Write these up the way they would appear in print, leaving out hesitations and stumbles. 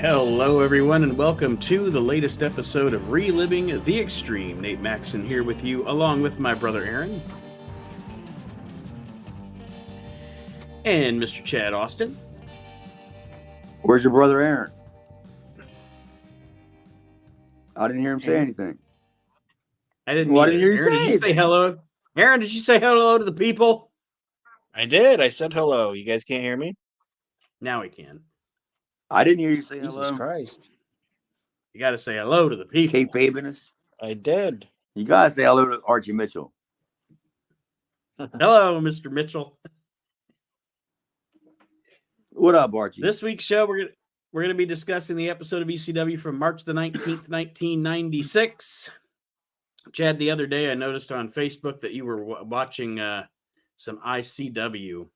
Hello, everyone, and welcome to the latest episode of Reliving the Extreme. Nate Maxson here with you, along with my brother Aaron. And Mr. Chad Austin. Where's your brother Aaron? I didn't hear him say anything. I didn't. Why didn't you Aaron, say did you say hello? Aaron, did you say hello to the people? I did. I said hello. You guys can't hear me? Now we can. I didn't hear you say Jesus hello. Christ. You got to say hello to the people. Kate Fabinus. I did. You got to say hello to Archie Mitchell. Hello, Mr. Mitchell. What up, Archie? This week's show, we're gonna be discussing the episode of ECW from March the 19th, 1996. Chad, the other day I noticed on Facebook that you were watching some ICW,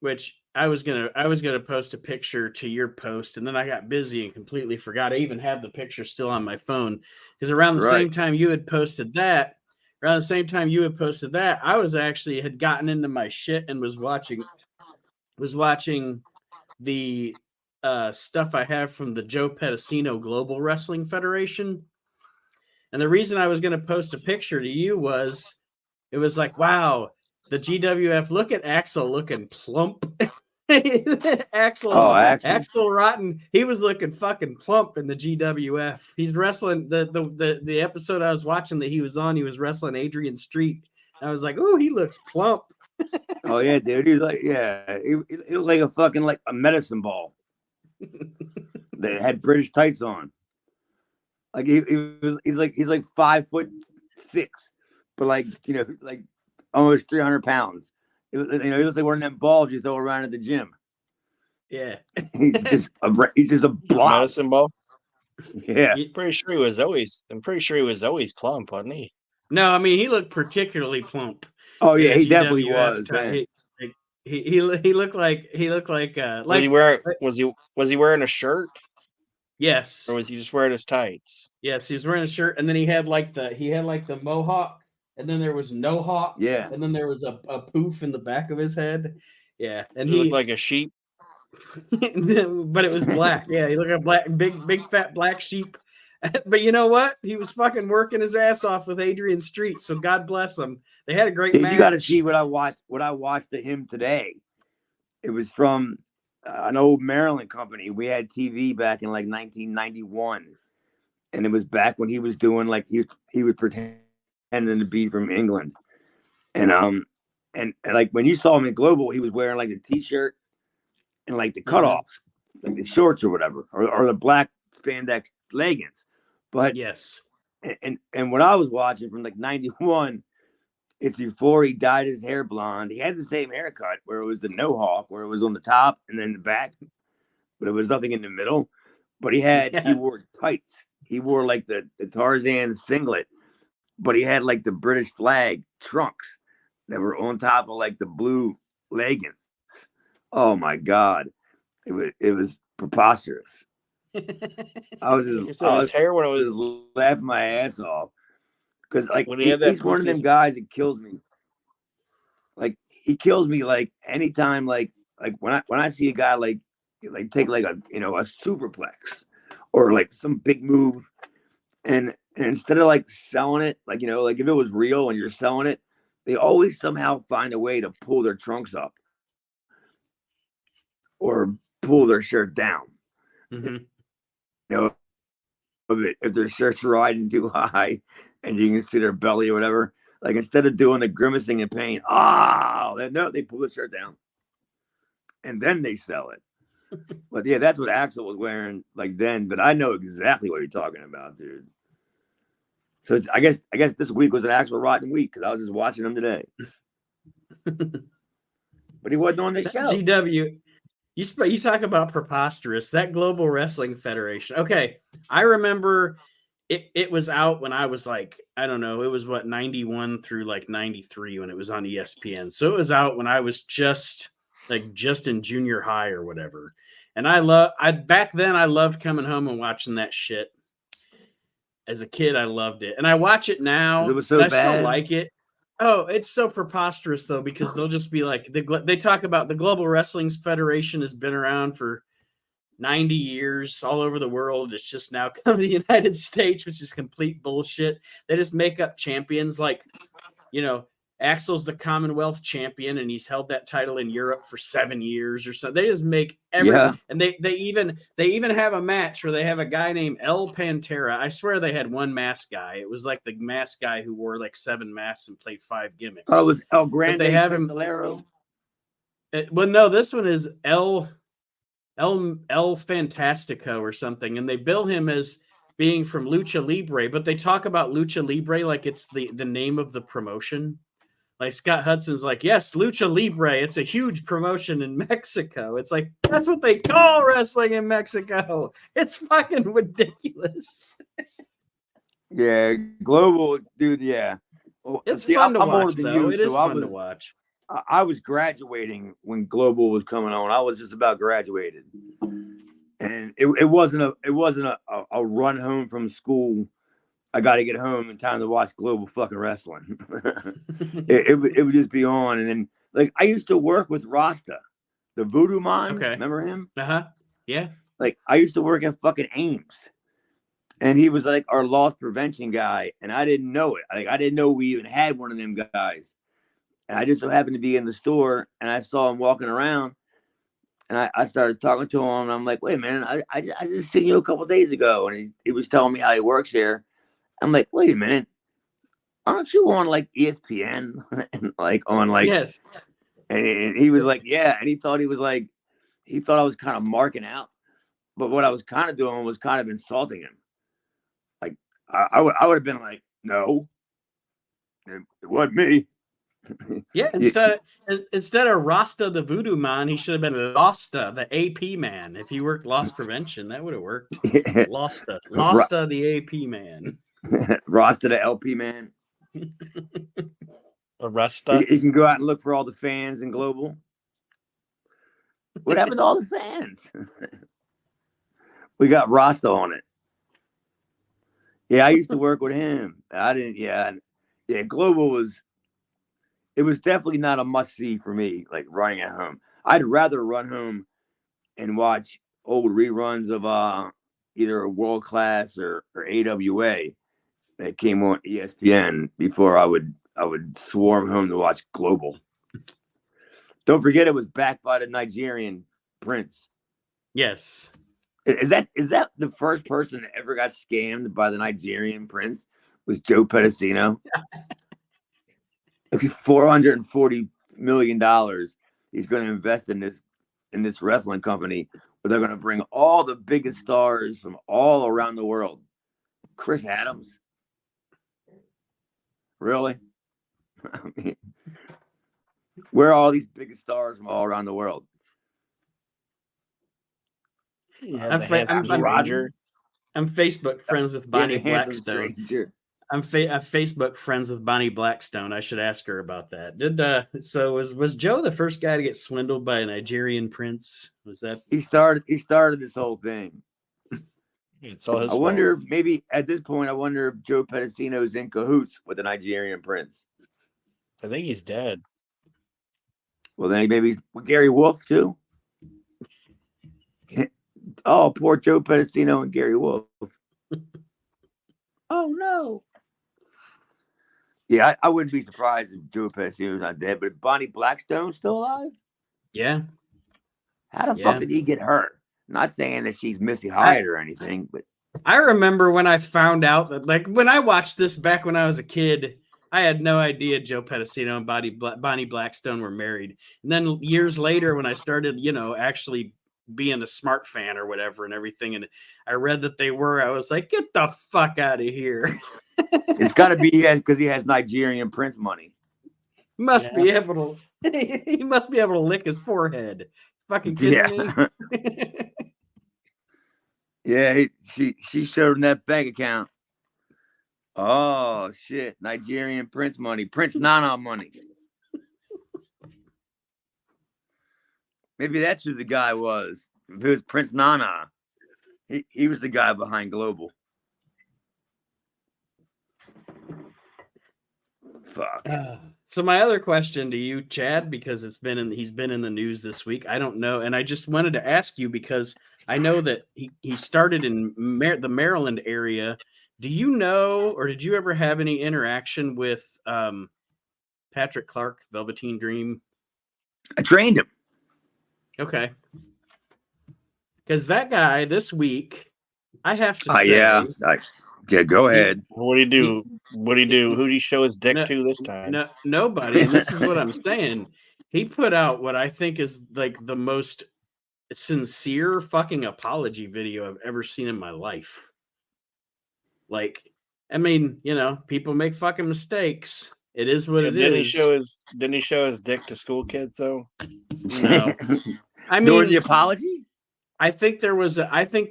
which I was gonna post a picture to your post, and then I got busy and completely forgot. I even have the picture still on my phone because around the same time you had posted that. Around the same time you had posted that, I had gotten into my shit and was watching the stuff I have from the Joe Pedicino Global Wrestling Federation. And the reason I was going to post a picture to you was it was like, wow, the GWF, look at Axel looking plump. Axel Rotten, he was looking fucking plump in the GWF. He's wrestling the episode I was watching that he was on. He was wrestling Adrian Street. I was like, oh, he looks plump. Oh yeah, dude. He's like, yeah, he looked like a fucking like a medicine ball that had British tights on. Like he's like 5'6", but like like almost 300 pounds. He looks like one of them balls you throw around at the gym. Yeah, he's just a blob. Medicine ball. Yeah, I'm pretty sure he was always plump, wasn't he? No, I mean he looked particularly plump. Oh yeah, he definitely was. He looked like was he wearing a shirt? Yes. Or was he just wearing his tights? Yes, he was wearing a shirt, and then he had like the mohawk. And then there was no hawk. Yeah. And then there was a poof in the back of his head. Yeah. And he looked like a sheep. But it was black. Yeah, he looked like a big fat black sheep. But you know what? He was fucking working his ass off with Adrian Street. So God bless him. They had a great match. You got to see what I watched of him today. It was from an old Maryland company. We had TV back in like 1991. And it was back when he was doing like he would pretend to be from England, and like when you saw him in Global, he was wearing like a t-shirt and like the cutoffs, like the shorts or whatever, or the black spandex leggings. But yes, and when I was watching from like 91, it's before he dyed his hair blonde. He had the same haircut where it was the no hawk, where it was on the top and then the back, but it was nothing in the middle. But he wore tights. He wore like the Tarzan singlet. But he had like the British flag trunks that were on top of like the blue leggings. Oh my God. It was preposterous. I was his hair when it was laughing my ass off. Because like when he's one of them guys that kills me. Like he kills me like anytime like when I see a guy like take like a a superplex or like some big move and instead of like selling it, like like if it was real and you're selling it, they always somehow find a way to pull their trunks up or pull their shirt down. Mm-hmm. If their shirt's riding too high and you can see their belly or whatever, like instead of doing the grimacing in pain, they pull the shirt down and then they sell it. But yeah, that's what Axel was wearing like then. But I know exactly what you're talking about, dude. So I guess this week was an actual rotten week because I was just watching him today. But he wasn't on the show. GW, you talk about preposterous. That Global Wrestling Federation. Okay, I remember it was out when I was like, I don't know, it was 91 through like 93 when it was on ESPN. So it was out when I was just in junior high or whatever. And back then I loved coming home and watching that shit. As a kid, I loved it. And I watch it now. It was so I bad. still like it. Oh, it's so preposterous though, because they'll just be like they talk about the Global Wrestling Federation has been around for 90 years all over the world. It's just now come to the United States, which is complete bullshit. They just make up champions like, Axel's the Commonwealth champion and he's held that title in Europe for 7 years or so. They just make and they even have a match where they have a guy named El Pantera. I swear they had one mask guy. It was like the mask guy who wore like 7 masks and played 5 gimmicks. Oh, it was El Grande. But they have him. Well, no, this one is El Fantastico or something, and they bill him as being from Lucha Libre, but they talk about Lucha Libre like it's the name of the promotion. Like Scott Hudson's like, yes, Lucha Libre, it's a huge promotion in Mexico. It's like, that's what they call wrestling in Mexico. It's fucking ridiculous. Yeah, Global, dude, yeah. Well, it's fun to watch, though. It is fun to watch. I was graduating when Global was coming on. I was just about graduated, and it wasn't a run home from school. I got to get home in time to watch Global fucking wrestling. it would just be on, and then like I used to work with Rasta, the Voodoo Man. Okay, remember him? Yeah. Like I used to work at fucking Ames, and he was like our loss prevention guy, and I didn't know it. Like I didn't know we even had one of them guys. And I just so happened to be in the store, and I saw him walking around, and I started talking to him, and I'm like, wait a minute, I just seen you a couple of days ago, and he was telling me how he works here. I'm like, wait a minute, aren't you on like ESPN? And like on like yes. And he was like, yeah, and he thought I was kind of marking out, but what I was kind of doing was kind of insulting him. Like I would have been like, no, it wasn't me. Yeah, instead of Rasta the Voodoo Man, he should have been Losta the AP man. If he worked loss prevention, that would have worked. Losta the AP man. Rasta the LP man. Rasta. You can go out and look for all the fans in Global. What happened to all the fans? We got Rasta on it. Yeah, I used to work with him. I didn't. Yeah. Global was. It was definitely not a must-see for me, like running at home. I'd rather run home and watch old reruns of either World Class or AWA that came on ESPN before I would swarm home to watch Global. Don't forget it was backed by the Nigerian Prince. Yes. Is that the first person that ever got scammed by the Nigerian Prince? Was Joe Pedicino? $440 million he's going to invest in this wrestling company where they're going to bring all the biggest stars from all around the world. Chris Adams? Really? I mean, where are all these biggest stars from all around the world? I'm Facebook friends with Bonnie Blackstone. I'm Facebook friends with Bonnie Blackstone. I should ask her about that. Was Joe the first guy to get swindled by a Nigerian prince? Was that he started this whole thing? It's all his fault. Wonder maybe at this point. I wonder if Joe Pedicino is in cahoots with the Nigerian prince. I think he's dead. Well, then maybe Gary Wolf too. Oh, poor Joe Pedicino and Gary Wolf. Oh no. Yeah, I wouldn't be surprised if Joe Pedicino was not dead, but Bonnie Blackstone's still alive? Yeah. How the fuck did he get hurt? I'm not saying that she's Missy Hyatt or anything, but I remember when I found out that, like, when I watched this back when I was a kid, I had no idea Joe Pedicino and Bonnie Blackstone were married. And then years later, when I started, actually being a smart fan or whatever and everything, and I read that they were, I was like, get the fuck out of here. It's got to be because he has Nigerian prince money. He must be able to lick his forehead. Fucking kidding me? Yeah, she showed him that bank account. Oh shit, Nigerian prince money, Prince Nana money. Maybe that's who the guy was. If it was Prince Nana, he was the guy behind Global. Fuck. So my other question to you, Chad, because he's been in the news this week. I don't know, and I just wanted to ask you because I know that he started in the Maryland area. Do you know, or did you ever have any interaction with Patrick Clark, Velveteen Dream? I trained him. Okay, because that guy this week, I have to say, yeah, go ahead. What do you do? What do you do? Who do you show his dick to this time? Nobody. And this is what I'm saying. He put out what I think is like the most sincere fucking apology video I've ever seen in my life. Like, I mean, people make fucking mistakes. It is what it is. Didn't he show his dick to school kids though? No. I mean, during the apology? I think there was a thing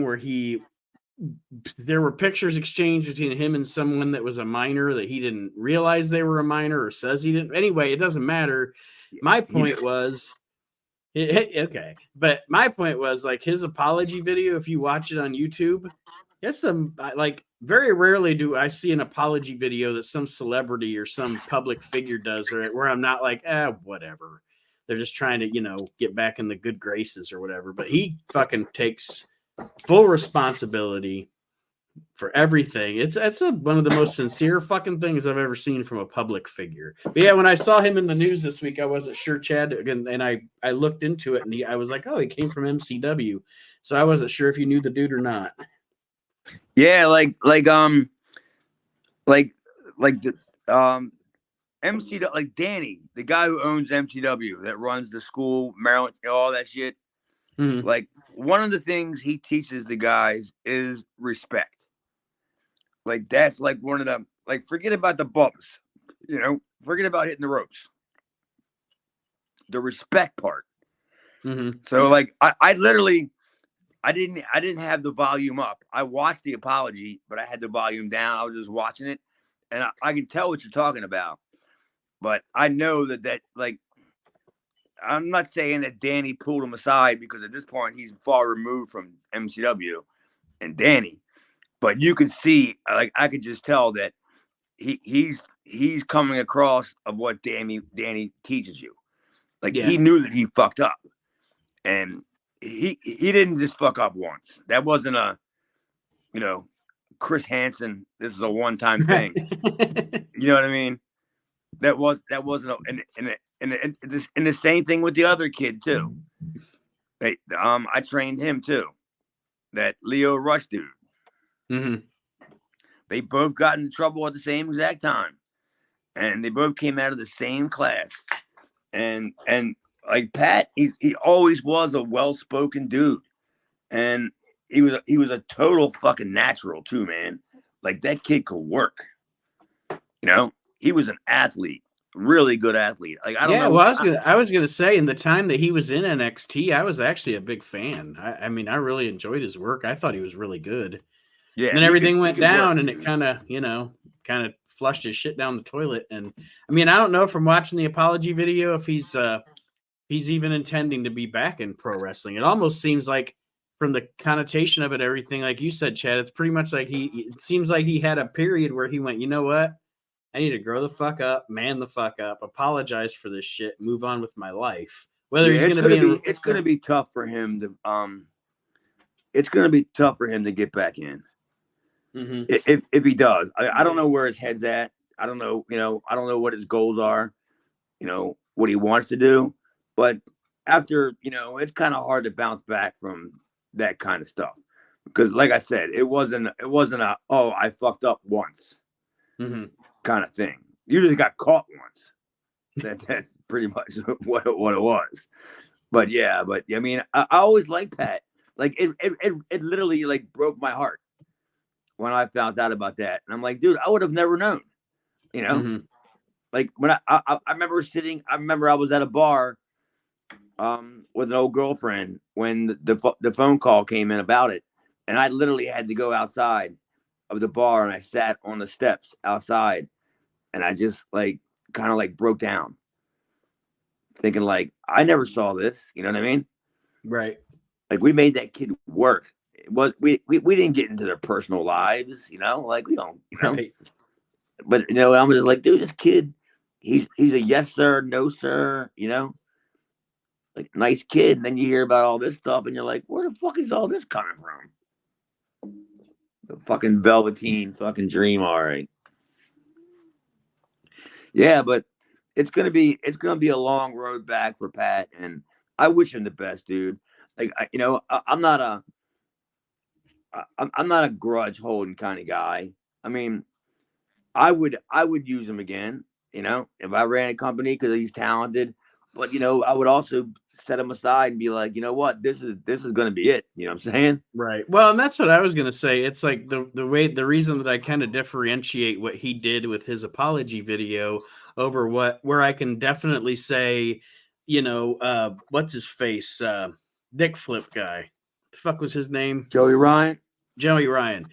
where there were pictures exchanged between him and someone that was a minor that he didn't realize they were a minor or says he didn't. Anyway, it doesn't matter. My point was, okay, but my point was like his apology video. If you watch it on YouTube, very rarely do I see an apology video that some celebrity or some public figure does, where I'm not like, whatever. They're just trying to, get back in the good graces or whatever. But he fucking takes full responsibility for everything. That's one of the most sincere fucking things I've ever seen from a public figure. But yeah, when I saw him in the news this week, I wasn't sure, Chad, and I looked into it, and I was like, oh, he came from MCW, so I wasn't sure if you knew the dude or not. Yeah, like the MCW, like Danny, the guy who owns MCW that runs the school, Maryland, all that shit. Mm-hmm. Like one of the things he teaches the guys is respect. Like that's like one of them. Like forget about the bumps, forget about hitting the ropes. The respect part. Mm-hmm. So like I literally, I didn't have the volume up. I watched the apology, but I had the volume down. I was just watching it, and I can tell what you're talking about. But I know that like, I'm not saying that Danny pulled him aside because at this point he's far removed from MCW and Danny. But you can see, like, I could just tell that he's coming across of what Danny teaches you. Like he knew that he fucked up, and he didn't just fuck up once. That wasn't a, Chris Hansen. This is a one-time thing. You know what I mean? That wasn't and the same thing with the other kid too. I trained him too. That Leo Rush dude. Mm-hmm. They both got in trouble at the same exact time, and they both came out of the same class. And like Pat, he always was a well-spoken dude, and he was a total fucking natural too, man. Like that kid could work. He was an athlete, really good athlete. Like I don't know. Well, I was gonna say in the time that he was in NXT, I was actually a big fan. I mean, I really enjoyed his work. I thought he was really good. Yeah. And then everything went down, and it kind of flushed his shit down the toilet. And I mean, I don't know from watching the apology video if he's even intending to be back in pro wrestling. It almost seems like, from the connotation of it, everything like you said, Chad, it's pretty much like it seems like he had a period where he went, you know what? I need to grow the fuck up, man the fuck up, apologize for this shit, move on with my life. Whether he's going to be, it's going to be tough for him to, it's going to be tough for him to get back in. Mm-hmm. If he does. I don't know where his head's at. I don't know, I don't know what his goals are, what he wants to do. But after, it's kind of hard to bounce back from that kind of stuff. Because like I said, it wasn't a, oh, I fucked up once. Mm-hmm. kind of thing. You just got caught once. That's pretty much what it was. But I mean, I always liked Pat. Like it literally like broke my heart when I found out about that. And I'm like, dude, I would have never known. Mm-hmm. Like when I remember I was at a bar with an old girlfriend when the phone call came in about it, and I literally had to go outside of the bar, and I sat on the steps outside, and I just like kind of like broke down, thinking like, I never saw this. You know what I mean? Right. Like we made that kid work. we didn't get into their personal lives, like we don't, Right. But I'm just like, dude, this kid, he's a yes sir, no sir, like nice kid. And then you hear about all this stuff, and you're like, where the fuck is all this coming from? The fucking Velveteen fucking Dream, all right. Yeah, but it's gonna be a long road back for Pat, and I wish him the best, dude. Like, I'm not a grudge holding kind of guy. I mean, I would use him again, if I ran a company because he's talented. But I would also set him aside and be like, you know what, this is gonna be it. You know what I'm saying? Right. Well, and that's what I was gonna say. It's like the reason that I kind of differentiate what he did with his apology video over where I can definitely say, what's his face, Dick Flip guy. The fuck was his name? Joey Ryan. Joey Ryan.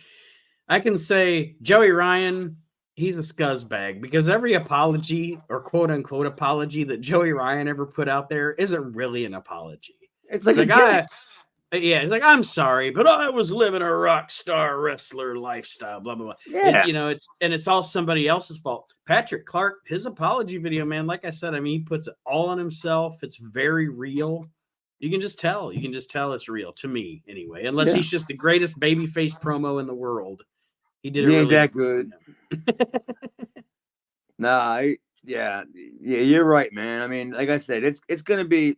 I can say Joey Ryan, he's a scuzzbag because every apology or quote unquote apology that Joey Ryan ever put out there isn't really an apology. It's like yeah, he's like, I'm sorry, but I was living a rock star wrestler lifestyle, blah, blah, blah. Yeah. It's all somebody else's fault. Patrick Clark, his apology video, man, like I said, I mean, he puts it all on himself. It's very real. You can just tell. It's real to me anyway, unless he's just the greatest babyface promo in the world. He ain't really that good. Nah, yeah, you're right, man. I mean, like I said, it's gonna be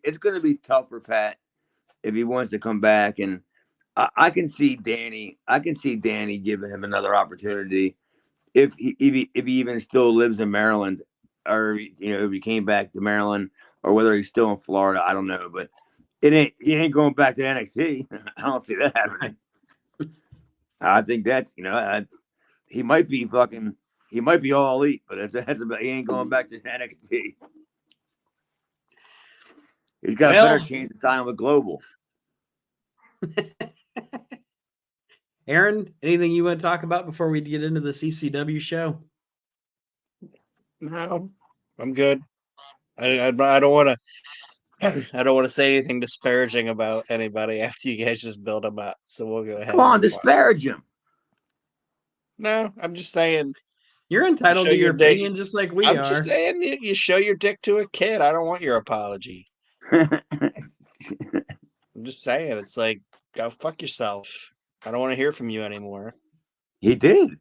tough for Pat if he wants to come back, and I can see Danny giving him another opportunity if he even still lives in Maryland, or if he came back to Maryland, or whether he's still in Florida, I don't know, but he ain't going back to NXT. I don't see that happening. I think that's he might be all elite, but that's about, he ain't going back to NXT. He's got a better chance to sign with Global. Aaron, anything you want to talk about before we get into the CCW show? No, I'm good. I don't want to. I don't want to say anything disparaging about anybody after you guys just build them up. So we'll go ahead. Come on, disparage him. No, I'm just saying. You're entitled to your opinion just like we are. I'm just saying you show your dick to a kid. I don't want your apology. I'm just saying, it's like, go fuck yourself. I don't want to hear from you anymore. He did.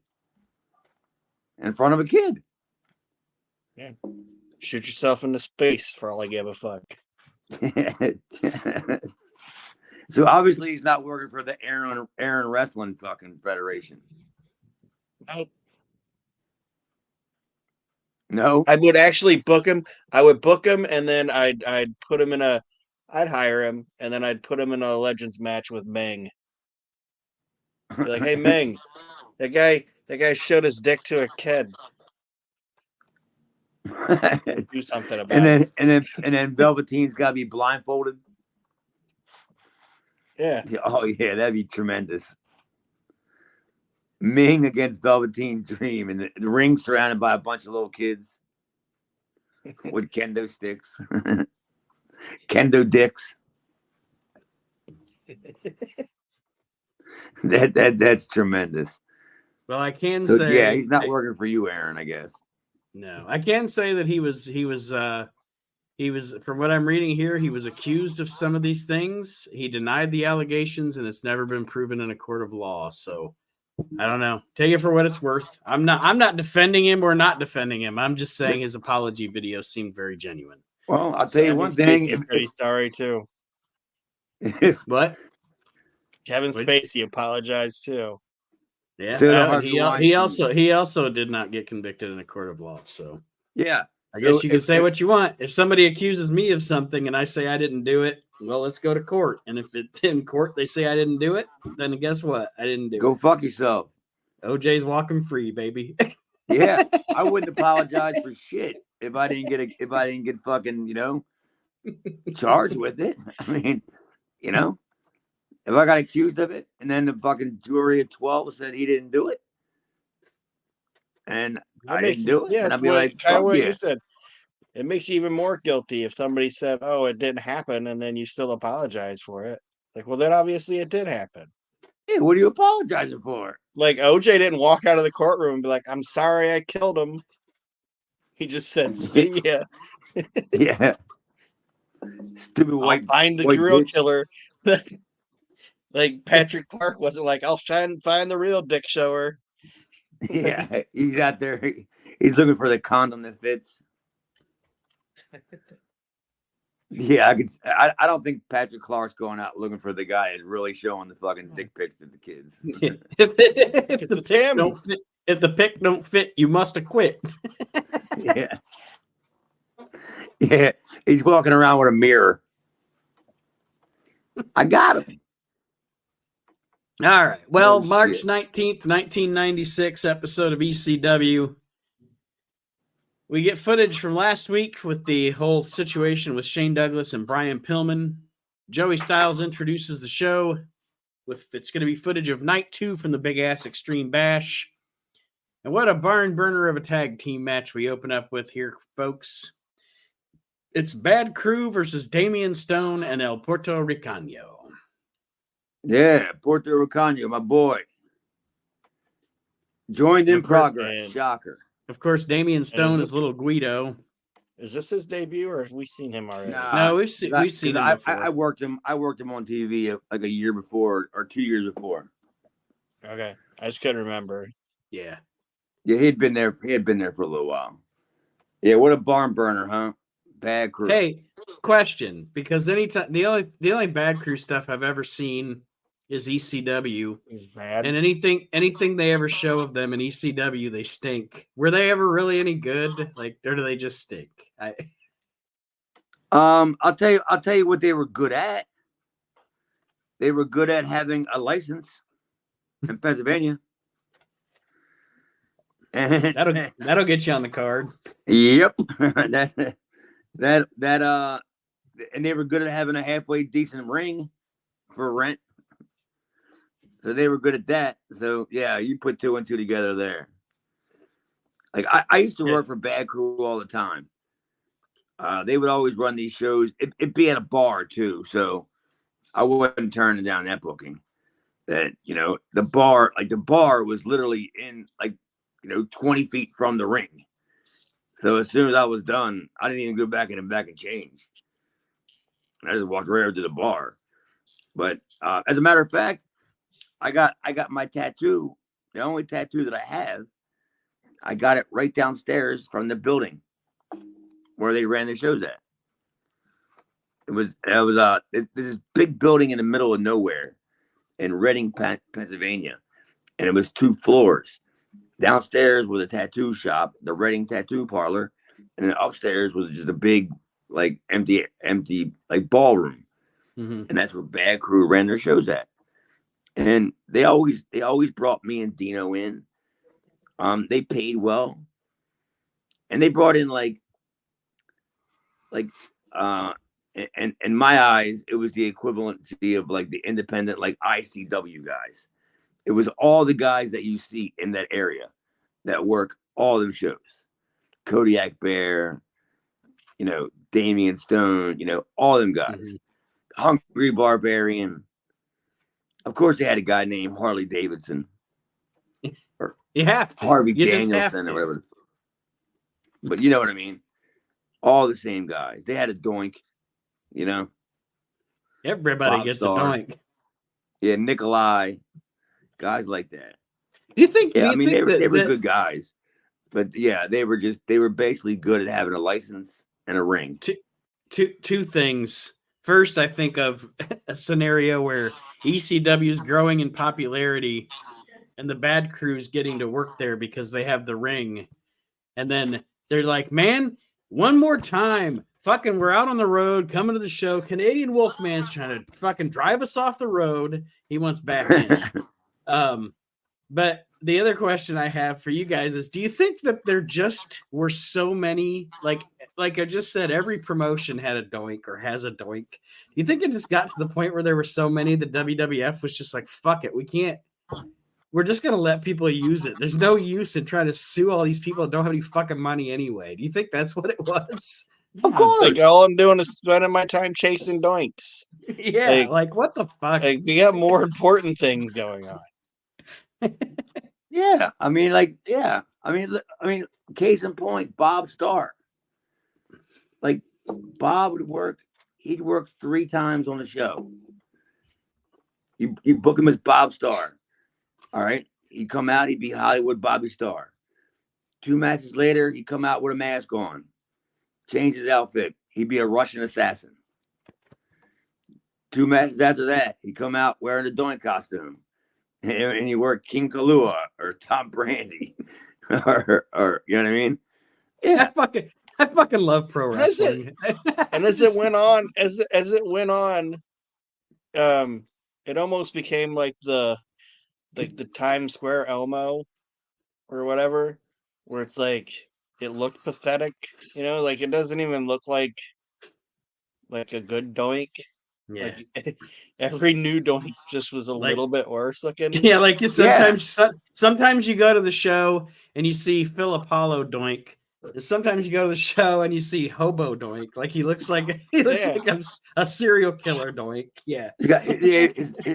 In front of a kid. Yeah. Shoot yourself into space for all I give a fuck. So obviously he's not working for the Aaron Wrestling fucking Federation. No. I would actually book him. I would book him, and then I'd put him I'd hire him, and then I'd put him in a Legends match with Meng. Be like, hey Meng, that guy showed his dick to a kid. Do something about it. And then Velveteen's got to be blindfolded. Yeah. Oh yeah, that'd be tremendous. Ming against Velveteen Dream, and the ring surrounded by a bunch of little kids with kendo sticks, kendo dicks. That's tremendous. Well, I can say, yeah, he's not working for you, Aaron, I guess. No, I can say that he was from what I'm reading here, he was accused of some of these things. He denied the allegations, and it's never been proven in a court of law. So I don't know. Take it for what it's worth. I'm not defending him or not defending him. I'm just saying his apology video seemed very genuine. Well, I'll tell you one thing. He's pretty sorry too. What? Kevin Spacey apologized too. Yeah, he also did not get convicted in a court of law. So yeah, I guess you can say what you want. If somebody accuses me of something and I say I didn't do it, well, let's go to court. And if it's in court they say I didn't do it, then guess what? I didn't do it. Go fuck yourself. OJ's walking free, baby. Yeah, I wouldn't apologize for shit if I didn't get fucking charged with it. I mean, if I got accused of it and then the fucking jury at 12 said he didn't do it, and I didn't do it, yeah, and I'd be like, kind of what you said. It makes you even more guilty if somebody said, "Oh, it didn't happen," and then you still apologize for it. Like, well, then obviously it did happen. Yeah, what are you apologizing for? Like OJ didn't walk out of the courtroom and be like, "I'm sorry, I killed him." He just said, "See ya." Yeah. Stupid I'll find the white real bitch. killer. Like Patrick Clark wasn't like, "I'll try and find the real dick shower." Yeah, he's out there. He's looking for the condom that fits. Yeah, I don't think Patrick Clark's going out looking for the guy that's really showing the fucking dick pics to the kids. If the pic don't fit, if the pic don't fit, you must have quit. Yeah. Yeah. He's walking around with a mirror. I got him. All right. Well, Oh, March shit. 19th, 1996 episode of ECW. We get footage from last week with the whole situation with Shane Douglas and Brian Pillman. Joey Styles introduces the show with it's going to be footage of night 2 from the Big Ass Extreme Bash. And what a barn burner of a tag team match we open up with here, folks. It's Bad Crew versus Damian Stone and El Puerto Ricano. Yeah, Puerto Ricano, my boy. Joined in progress. And- Shocker. Of course, Damian Stone is little Guido. Is this his debut, or have we seen him already? No, we've seen him before. I worked him on TV like a year before or 2 years before. Okay, I just couldn't remember. Yeah. Yeah, he had been there for a little while. Yeah, what a barn burner, huh? Bad Crew. Hey, question, because anytime the only Bad Crew stuff I've ever seen is ECW, He's bad. and anything they ever show of them in ECW, they stink. Were they ever really any good? Like, or do they just stink? I'll tell you what they were good at. They were good at having a license in Pennsylvania. And that'll get you on the card. Yep. that and they were good at having a halfway decent ring for rent. So they were good at that. So yeah, you put 2 and 2 together there. Like I used to work for Bad Crew all the time. They would always run these shows. It'd be at a bar too, so I wasn't turning down that booking. That the bar was literally in 20 feet from the ring. So as soon as I was done, I didn't even go back and change. I just walked right over to the bar. But as a matter of fact, I got my tattoo, the only tattoo that I have. I got it right downstairs from the building where they ran the shows at. It was this big building in the middle of nowhere in Reading, Pennsylvania, and it was 2 floors. Downstairs was a tattoo shop, the Reading Tattoo Parlor, and then upstairs was just a big empty ballroom, and that's where Bad Crew ran their shows at. And they always brought me and Dino in. They paid well, and they brought in in my eyes, it was the equivalency of the independent ICW guys. It was all the guys that you see in that area that work all them shows. Kodiak Bear, Damian Stone, all them guys. Hungry Barbarian. Of course, they had a guy named Harley Davidson. Or you have to. Harvey Danielson or whatever. But you know what I mean? All the same guys. They had a Doink, Everybody Bob gets Starr. a Doink. Yeah, Nikolai. Guys like that. Do you think? Yeah, they were that good guys. But yeah, they were basically good at having a license and a ring. Two things. First, I think of a scenario where ECW is growing in popularity and the Bad Crew's getting to work there because they have the ring. And then they're like, man, one more time. Fucking, we're out on the road coming to the show. Canadian Wolfman's trying to fucking drive us off the road. He wants back in. But the other question I have for you guys is, do you think that there just were so many, like I just said, every promotion had a Doink or has a Doink? Do you think it just got to the point where there were so many that WWF was just like, fuck it, we're just going to let people use it. There's no use in trying to sue all these people that don't have any fucking money anyway. Do you think that's what it was? Of course. Like all I'm doing is spending my time chasing doinks. Yeah, like what the fuck? Like we got more important things going on. Yeah, I mean, like, yeah, I mean, case in point, Bob Starr. Like, Bob would work. He'd work 3 times on the show. You book him as Bob Starr. All right, he'd come out. He'd be Hollywood Bobby Starr. 2 matches later, he'd come out with a mask on, change his outfit. He'd be a Russian assassin. 2 matches after that, he'd come out wearing a Doink costume. And he worked King Kalua or Tom Brandy, or you know what I mean? Yeah, I fucking love pro wrestling. And as it went on, it almost became like the Times Square Elmo or whatever, where it's like it looked pathetic, like it doesn't even look like a good Doink. Yeah. Like every new Doink just was a little bit worse looking. Yeah, like sometimes you go to the show and you see Phil Apollo Doink. And sometimes you go to the show and you see Hobo Doink. Like he looks like a serial killer Doink. Yeah.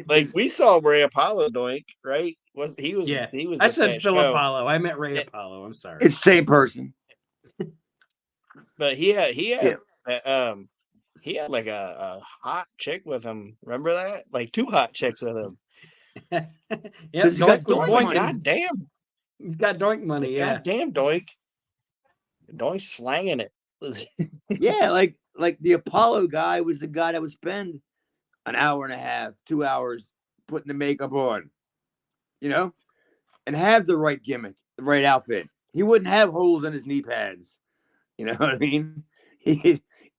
Like we saw Ray Apollo Doink, right? He was I said Phil Apollo. I meant Ray Apollo. I'm sorry. It's the same person. But he had like a hot chick with him. Remember that? Like 2 hot chicks with him. Yeah, Doink was boinking. God damn. He's got Doink money, yeah. God damn Doink. Doink slanging it. Yeah, like the Apollo guy was the guy that would spend an hour and a half, 2 hours putting the makeup on, and have the right gimmick, the right outfit. He wouldn't have holes in his knee pads. You know what I mean?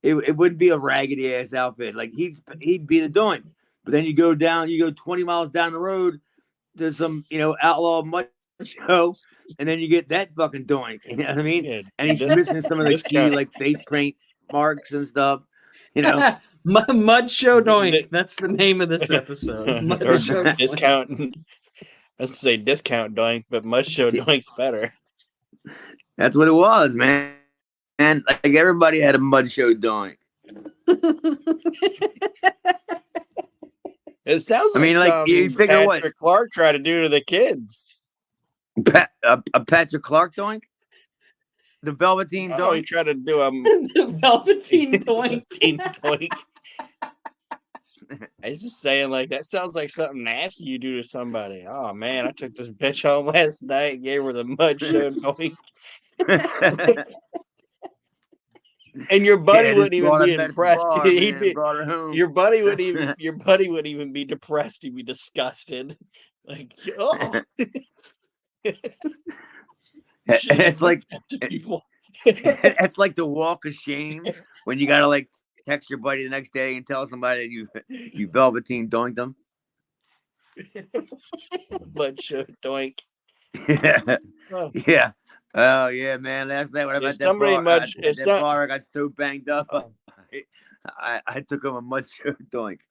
It wouldn't be a raggedy ass outfit. Like he'd be the Doink. But then you go 20 miles down the road to some, outlaw Mudshow, and then you get that fucking Doink. You know what I mean? Yeah, and he's missing some of the key like face paint marks and stuff. Mudshow Doink. That's the name of this episode. Mudshow Discount. Let's say discount Doink, but Mudshow Doink's better. That's what it was, man. And like everybody had a Mudshow Doink. It sounds like you think of what Patrick Clark tried to do to the kids. A Patrick Clark Doink? The Velveteen Doink? He tried to do the Velveteen Doink. Doink. I was just saying, like, that sounds like something nasty you do to somebody. Oh, man, I took this bitch home last night and gave her the Mudshow Doink. And your buddy wouldn't even be impressed. Your buddy wouldn't even be depressed. He'd be disgusted. Like, oh. It's like it's like the walk of shame when you gotta like text your buddy the next day and tell somebody that you Velveteen Doinked them. Mudshow Doink. Yeah. Oh yeah, man! Last night when I met that bar, I got so banged up. I took him a Mudshow Doink.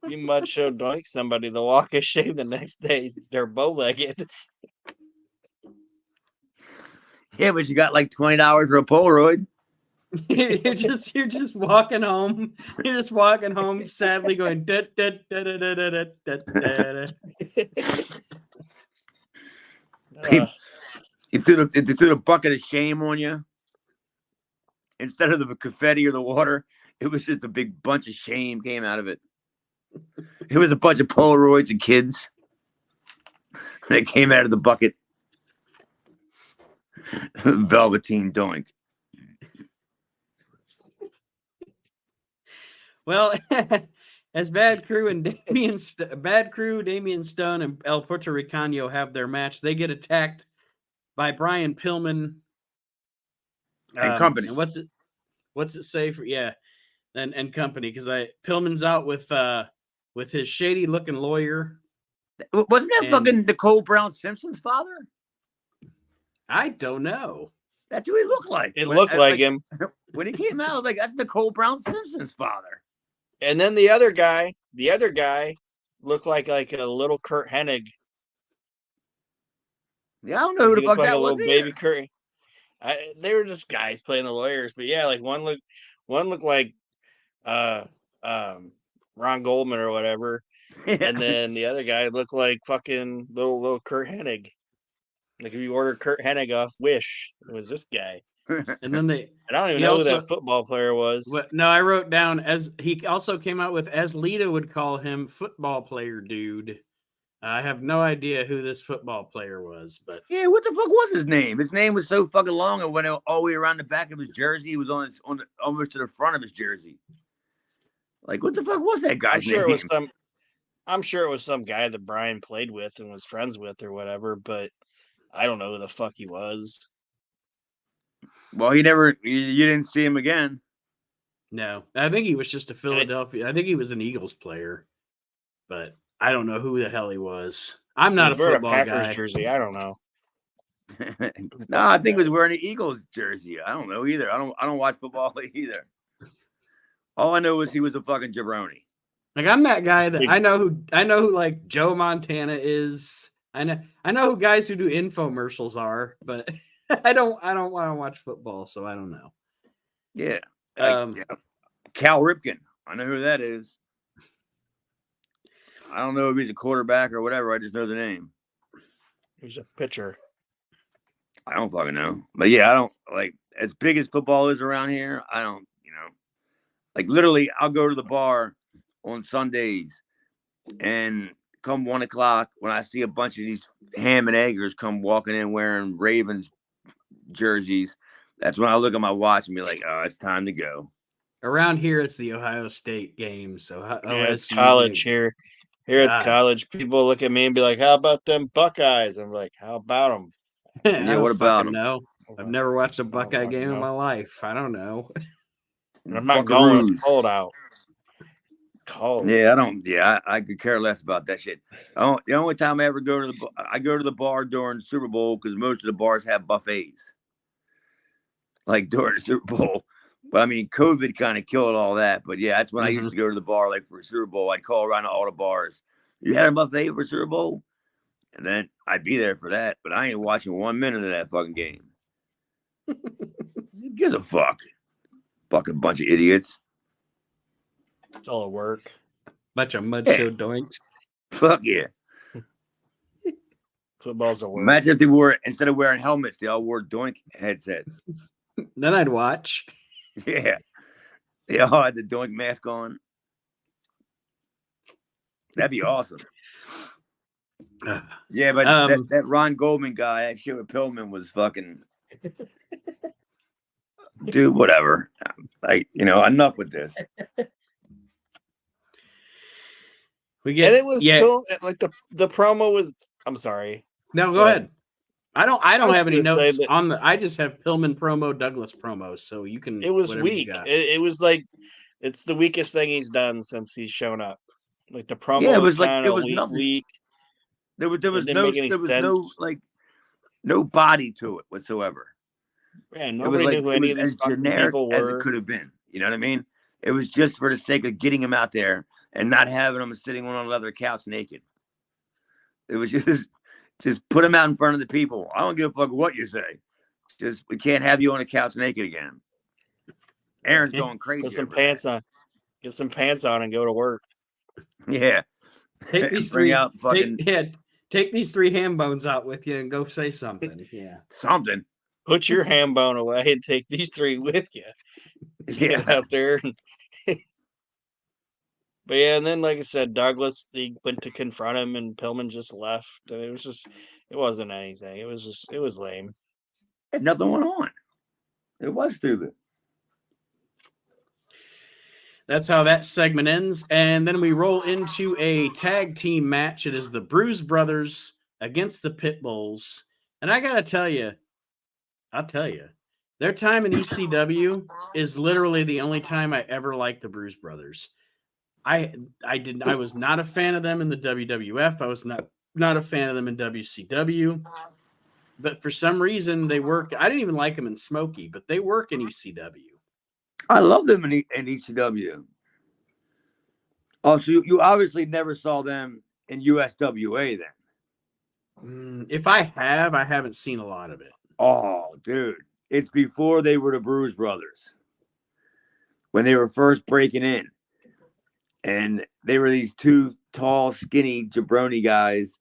You Mudshow Doink somebody, the walk of shame the next day, they're bow-legged. Yeah, but you got like $20 for a Polaroid. you're just walking home. You're just walking home, sadly going. Da, da, da, da, da, da, da, da, da. He threw the bucket of shame on you. Instead of the confetti or the water, it was just a big bunch of shame came out of it. It was a bunch of Polaroids and kids that came out of the bucket. Velveteen Doink. Well, as Bad Crew, Damian Stone, and El Puerto Ricano have their match, they get attacked by Brian Pillman and company. And what's it say for and company? Because Pillman's out with his shady looking lawyer. Wasn't that fucking Nicole Brown Simpson's father? I don't know. That's who he looked like. It looked like him when he came out. Like that's Nicole Brown Simpson's father. And then the other guy looked like a little Kurt Hennig. Yeah, I don't know who the fuck that was. Baby Kurt. They were just guys playing the lawyers, but yeah, like one looked like Ron Goldman or whatever, and then the other guy looked like fucking little Kurt Hennig. Like if you order Kurt Hennig off Wish, it was this guy. And then And I don't even know who that football player was. No, I wrote down as he also came out with, as Lita would call him, football player dude. I have no idea who this football player was, but yeah, what the fuck was his name? His name was so fucking long, and went all the way around the back of his jersey. He was almost to the front of his jersey. Like, what the fuck was that guy's name? I'm sure it was some guy that Brian played with and was friends with or whatever, but I don't know who the fuck he was. Well, you didn't see him again. No, I think he was just a Philadelphia. I think he was an Eagles player, but I don't know who the hell he was. I'm not a football Packers guy. Jersey. I don't know. No, I think he was wearing an Eagles jersey. I don't know either. I don't watch football either. All I know is he was a fucking jabroni. Like, I'm that guy that I know who like Joe Montana is. I know who guys who do infomercials are, but I don't want to watch football, so I don't know. Yeah. Yeah. Cal Ripken. I know who that is. I don't know if he's a quarterback or whatever. I just know the name. He's a pitcher. I don't fucking know. But yeah, I don't like, as big as football is around here. I don't, like literally I'll go to the bar on Sundays and come 1 o'clock when I see a bunch of these ham and eggers come walking in wearing Ravens jerseys. That's when I look at my watch and be like, oh, it's time to go. Around here, it's the Ohio State game. So it's college here. Here it's college. People look at me and be like, how about them Buckeyes? I'm like, how about them? Yeah, what about them? No, I've never watched a Buckeye game in my life. I don't know. I'm not going. It's cold out. Cold. Yeah, I don't. Yeah, I could care less about that shit. The only time I ever go to the bar during the Super Bowl, because most of the bars have buffets, like during the Super Bowl. But I mean, COVID kind of killed all that. But yeah, that's when I used to go to the bar, like for a Super Bowl. I'd call around to all the bars. You had a buffet for Super Bowl, and then I'd be there for that. But I ain't watching 1 minute of that fucking game. Who gives a fuck? Fucking bunch of idiots. It's all at work. Bunch of Mudshow doinks. Fuck yeah. Football's at work. Imagine if they wore, instead of wearing helmets, they all wore Doink headsets. Then I'd watch. Yeah. They all had the Doink mask on. That'd be awesome. Yeah, but that Ron Goldman guy, that shit with Pillman was fucking... Dude, whatever. Like, enough with this. And it was cool. Like the promo was. I'm sorry. No, go ahead. I don't have any notes on the. I just have Pillman promo, Douglas promo. So you can. It was weak. It was like it's the weakest thing he's done since he's shown up. Like the promo was like it was weak. There was no body to it whatsoever. Yeah, nobody knew who any of these people were. As it could have been. You know what I mean? It was just for the sake of getting him out there and not having him sitting on a leather couch naked. It was just put him out in front of the people. I don't give a fuck what you say. Just we can't have you on a couch naked again. Aaron's going crazy. Put some pants on. Get some pants on and go to work. Yeah. Take these three out. Take these 3 ham bones out with you and go say something. Yeah. Something. Put your ham bone away and take these 3 with you. Get out there. But yeah, and then like I said, Douglas, he went to confront him and Pillman just left. And it wasn't anything. It was lame. Nothing went on. It was stupid. That's how that segment ends. And then we roll into a tag team match. It is the Bruise Brothers against the Pitbulls. And I got to tell you, their time in ECW is literally the only time I ever liked the Bruise Brothers. I was not a fan of them in the WWF. I was not a fan of them in WCW. But for some reason, they work. I didn't even like them in Smokey, but they work in ECW. I love them in ECW. Oh, so you obviously never saw them in USWA then? If I haven't seen a lot of it. Oh, dude. It's before they were the Bruise Brothers. When they were first breaking in. And they were these two tall, skinny jabroni guys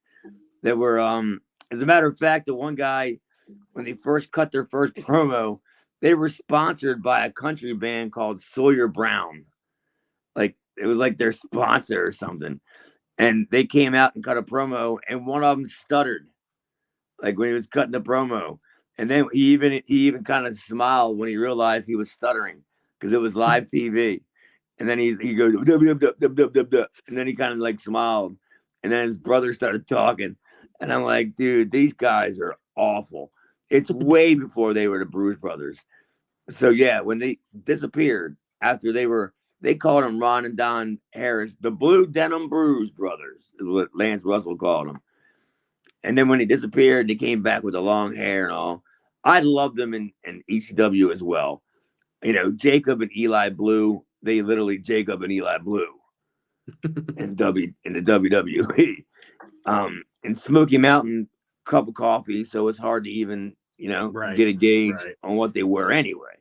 that were, as a matter of fact, the one guy, when they first cut their first promo, they were sponsored by a country band called Sawyer Brown. Like, it was like their sponsor or something. And they came out and cut a promo, and one of them stuttered, like when he was cutting the promo. And then he even kind of smiled when he realized he was stuttering because it was live TV. And then he goes, duh, duh, duh, duh, duh, duh, duh. And then he kind of like smiled. And then his brother started talking. And I'm like, dude, these guys are awful. It's way before they were the Bruise Brothers. So yeah, when they disappeared after they called them Ron and Don Harris, the Blue Denim Bruise Brothers is what Lance Russell called them. And then when they disappeared, they came back with the long hair and all. I loved them in ECW as well. You know, Jacob and Eli Blue, they literally Jacob and Eli Blue in the WWE. And Smoky Mountain, cup of coffee, so it's hard to even, get a gauge on what they were anyway.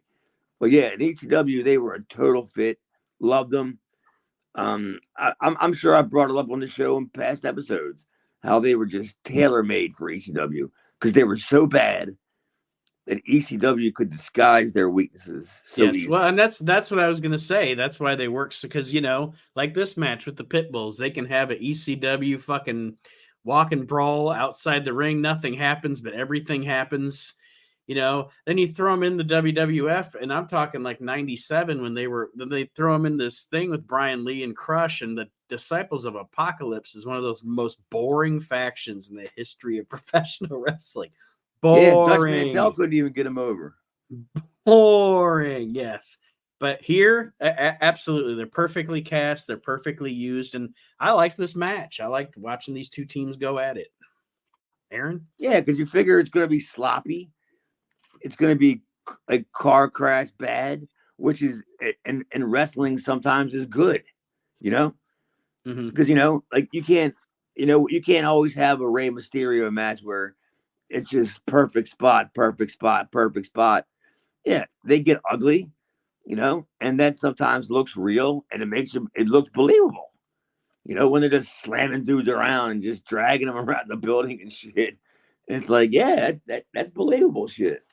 But yeah, in ECW, they were a total fit. Loved them. I'm sure I brought it up on the show in past episodes, how they were just tailor-made for ECW because they were so bad that ECW could disguise their weaknesses so easily. Well, and that's what I was going to say. That's why they work, because, like this match with the Pitbulls, they can have an ECW fucking walk and brawl outside the ring. Nothing happens, but everything happens. Then you throw them in the WWF, and I'm talking like 97 when they throw them in this thing with Brian Lee and Crush, and the Disciples of Apocalypse is one of those most boring factions in the history of professional wrestling. Boring. Yeah, Dutch Mantel couldn't even get him over. Boring, yes. But here, absolutely, they're perfectly cast, they're perfectly used, and I liked this match. I liked watching these two teams go at it. Aaron? Yeah, because you figure it's going to be sloppy. It's going to be a car crash bad, which is in wrestling sometimes is good, because like you can't always have a Rey Mysterio match where it's just perfect spot. Yeah, they get ugly, and that sometimes looks real and it looks believable. When they're just slamming dudes around and just dragging them around the building and shit. And it's like, yeah, that's believable shit.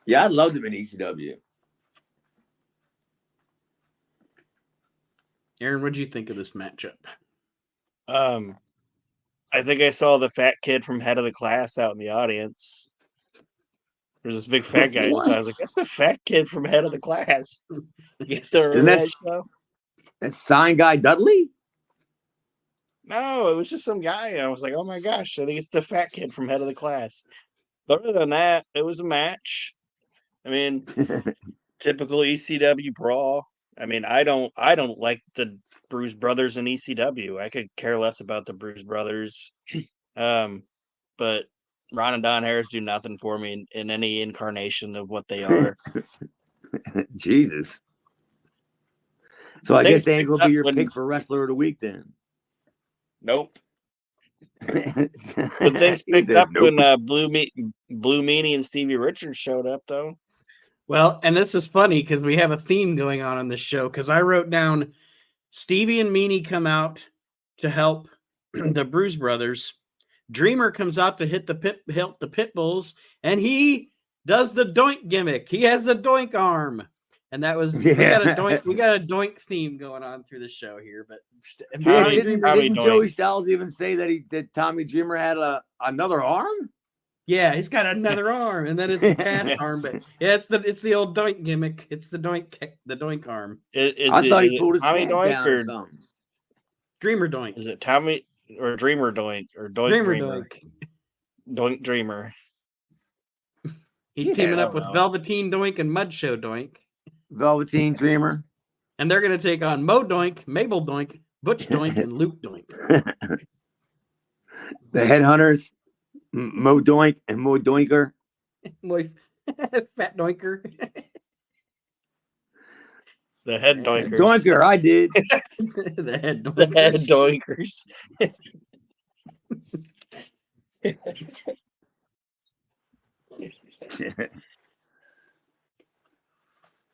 Yeah, I loved them in ECW. Aaron, what did you think of this matchup? I think I saw the fat kid from Head of the Class out in the audience. There's this big fat guy. I was like, that's the fat kid from Head of the Class. You guys still remember that show? That sign guy Dudley? No, it was just some guy. I was like, oh my gosh, I think it's the fat kid from Head of the Class. But other than that, it was a match. I mean, typical ECW brawl. I mean, I don't like the Bruise Brothers in ECW. I could care less about the Bruise Brothers. But Ron and Don Harris do nothing for me in any incarnation of what they are. Jesus. So I guess they ain't gonna be your pick for Wrestler of the Week then. Nope. But things picked up when Blue Meanie and Stevie Richards showed up, though. Well, and this is funny because we have a theme going on this show, because I wrote down Stevie and Meanie come out to help the Bruise Brothers. Dreamer comes out to help the Pitbulls, and he does the Doink gimmick. He has the Doink arm. And that was we got a Doink theme going on through the show here. But didn't Joey Styles even say that Tommy Dreamer had another arm? Yeah, he's got another arm, and then it's a cast arm. But yeah, it's the old Doink gimmick. It's the Doink arm. I thought he pulled his Tommy pants Doink down or something. Dreamer Doink? Is it Tommy or Dreamer Doink or Doink Dreamer Dreamer? Doink Dreamer. He's teaming up with Velveteen Doink and Mudshow Doink. Velveteen Dreamer. And they're going to take on Mo Doink, Mabel Doink, Butch Doink, and Luke Doink. The Headhunters, Mo Doink and Mo Doinker. Fat Doinker. The Head Doinkers. Doinker, I did. The Head Doinkers. The Head Doinkers.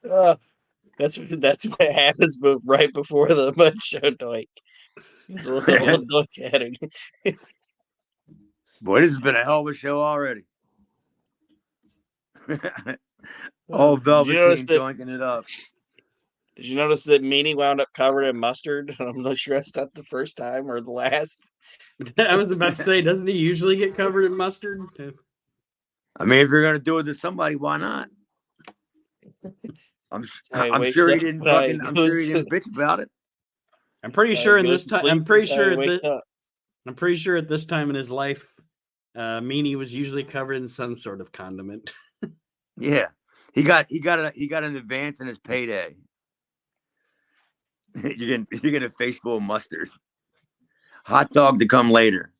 That's what happens right before the Mudshow Doink. It's a little Doink heading. Boy, this has been a hell of a show already. All Velveteen doinking it up. Did you notice that Meanie wound up covered in mustard? I'm not sure that's not the first time or the last. I was about to say, doesn't he usually get covered in mustard? I mean, if you're gonna do it to somebody, why not? I'm sure he didn't bitch about it. I'm pretty sure in this time. I'm pretty sure at this time in his life, Meanie was usually covered in some sort of condiment. Yeah, he got an advance in his payday. You're gonna face full of mustard. Hot dog to come later.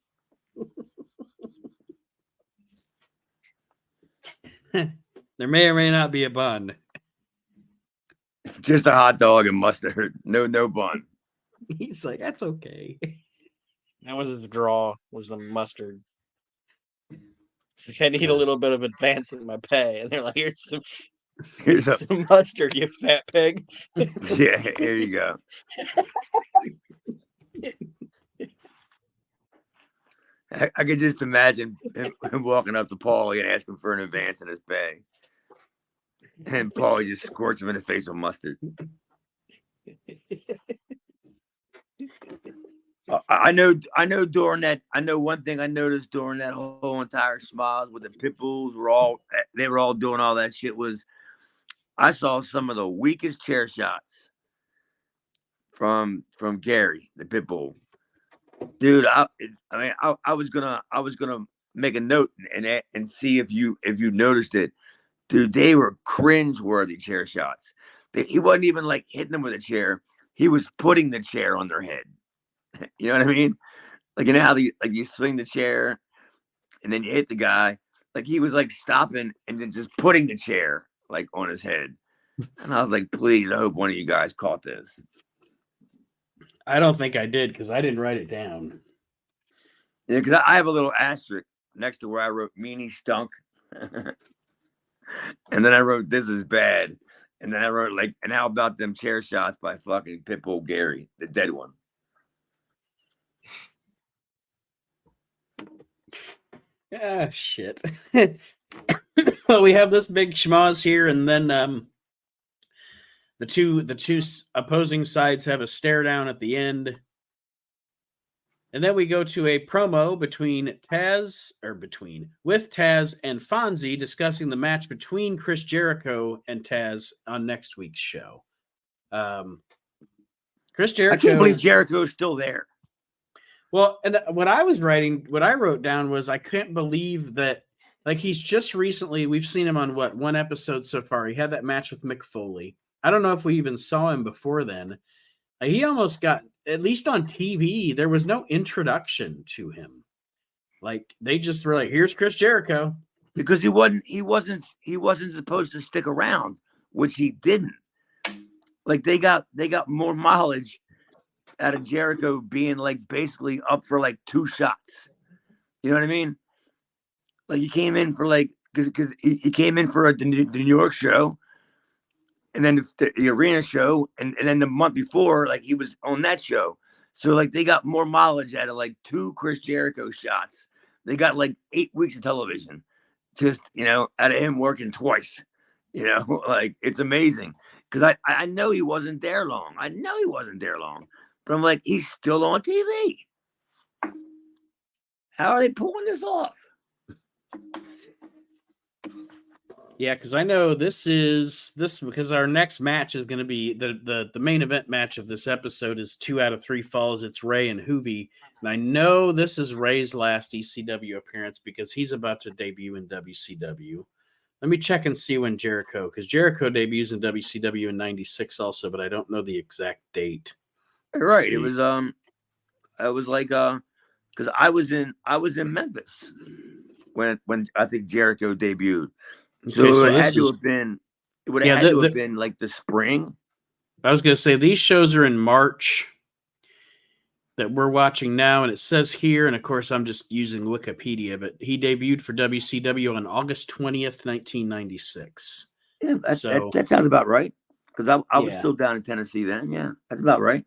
There may or may not be a bun. Just a hot dog and mustard. No bun. He's like, that's okay. That was his draw, was the mustard. So I need a little bit of advance in my pay. And they're like, here's some mustard, you fat pig. Yeah, here you go. I could just imagine him walking up to Paulie and asking for an advance in his pay. And Paulie just squirts him in the face with mustard. I know during that, I know one thing I noticed during that whole entire Smiles with the pit bulls were all doing all that shit was I saw some of the weakest chair shots from Gary, the pit bull. Dude, I was gonna make a note and see if you noticed it. Dude, they were cringe-worthy chair shots. He wasn't even like hitting them with a chair. He was putting the chair on their head. You know what I mean? Like, you know how you swing the chair and then you hit the guy. Like, he was like stopping and then just putting the chair like on his head. And I was like, please, I hope one of you guys caught this. I don't think I did because I didn't write it down. Yeah, because I have a little asterisk next to where I wrote Meanie stunk. And then I wrote this is bad. And then I wrote like, and how about them chair shots by fucking Pitbull Gary, the dead one. Ah, shit. Well, we have this big schmoz here, and then the two opposing sides have a stare down at the end. And then we go to a promo with Taz and Fonzie discussing the match between Chris Jericho and Taz on next week's show. Chris Jericho. I can't believe Jericho's still there. Well, and what I wrote down was I couldn't believe that, like, he's just recently, we've seen him on one episode so far. He had that match with Mick Foley. I don't know if we even saw him before then. He almost got, at least on TV, there was no introduction to him. Like, they just were like, here's Chris Jericho. Because he wasn't supposed to stick around, which he didn't. Like, they got more mileage out of Jericho being like basically up for like 2 shots. You know what I mean? Like, he came in for like, because he came in for the New York show, and then the arena show, and then the month before, like, he was on that show. So like, they got more mileage out of like 2 Chris Jericho shots. They got like 8 weeks of television, just, you know, out of him working twice. You know, like, it's amazing. Because I know he wasn't there long. But I'm like, he's still on TV. How are they pulling this off? Yeah, because I know this because our next match is going to be the main event match of this episode is 2 out of 3 falls. It's Ray and Hoovy. And I know this is Ray's last ECW appearance because he's about to debut in WCW. Let me check and see when Jericho, because Jericho debuts in WCW in '96 also, but I don't know the exact date. Right. It was like because I was in Memphis when I think Jericho debuted. So Okay, it had to have been like the spring. I was gonna say these shows are in March that we're watching now, and it says here, and of course I'm just using Wikipedia, but he debuted for WCW on August 20th, 1996. Yeah, So that sounds about right. Because I was yeah. still down in Tennessee then. Yeah, that's about right.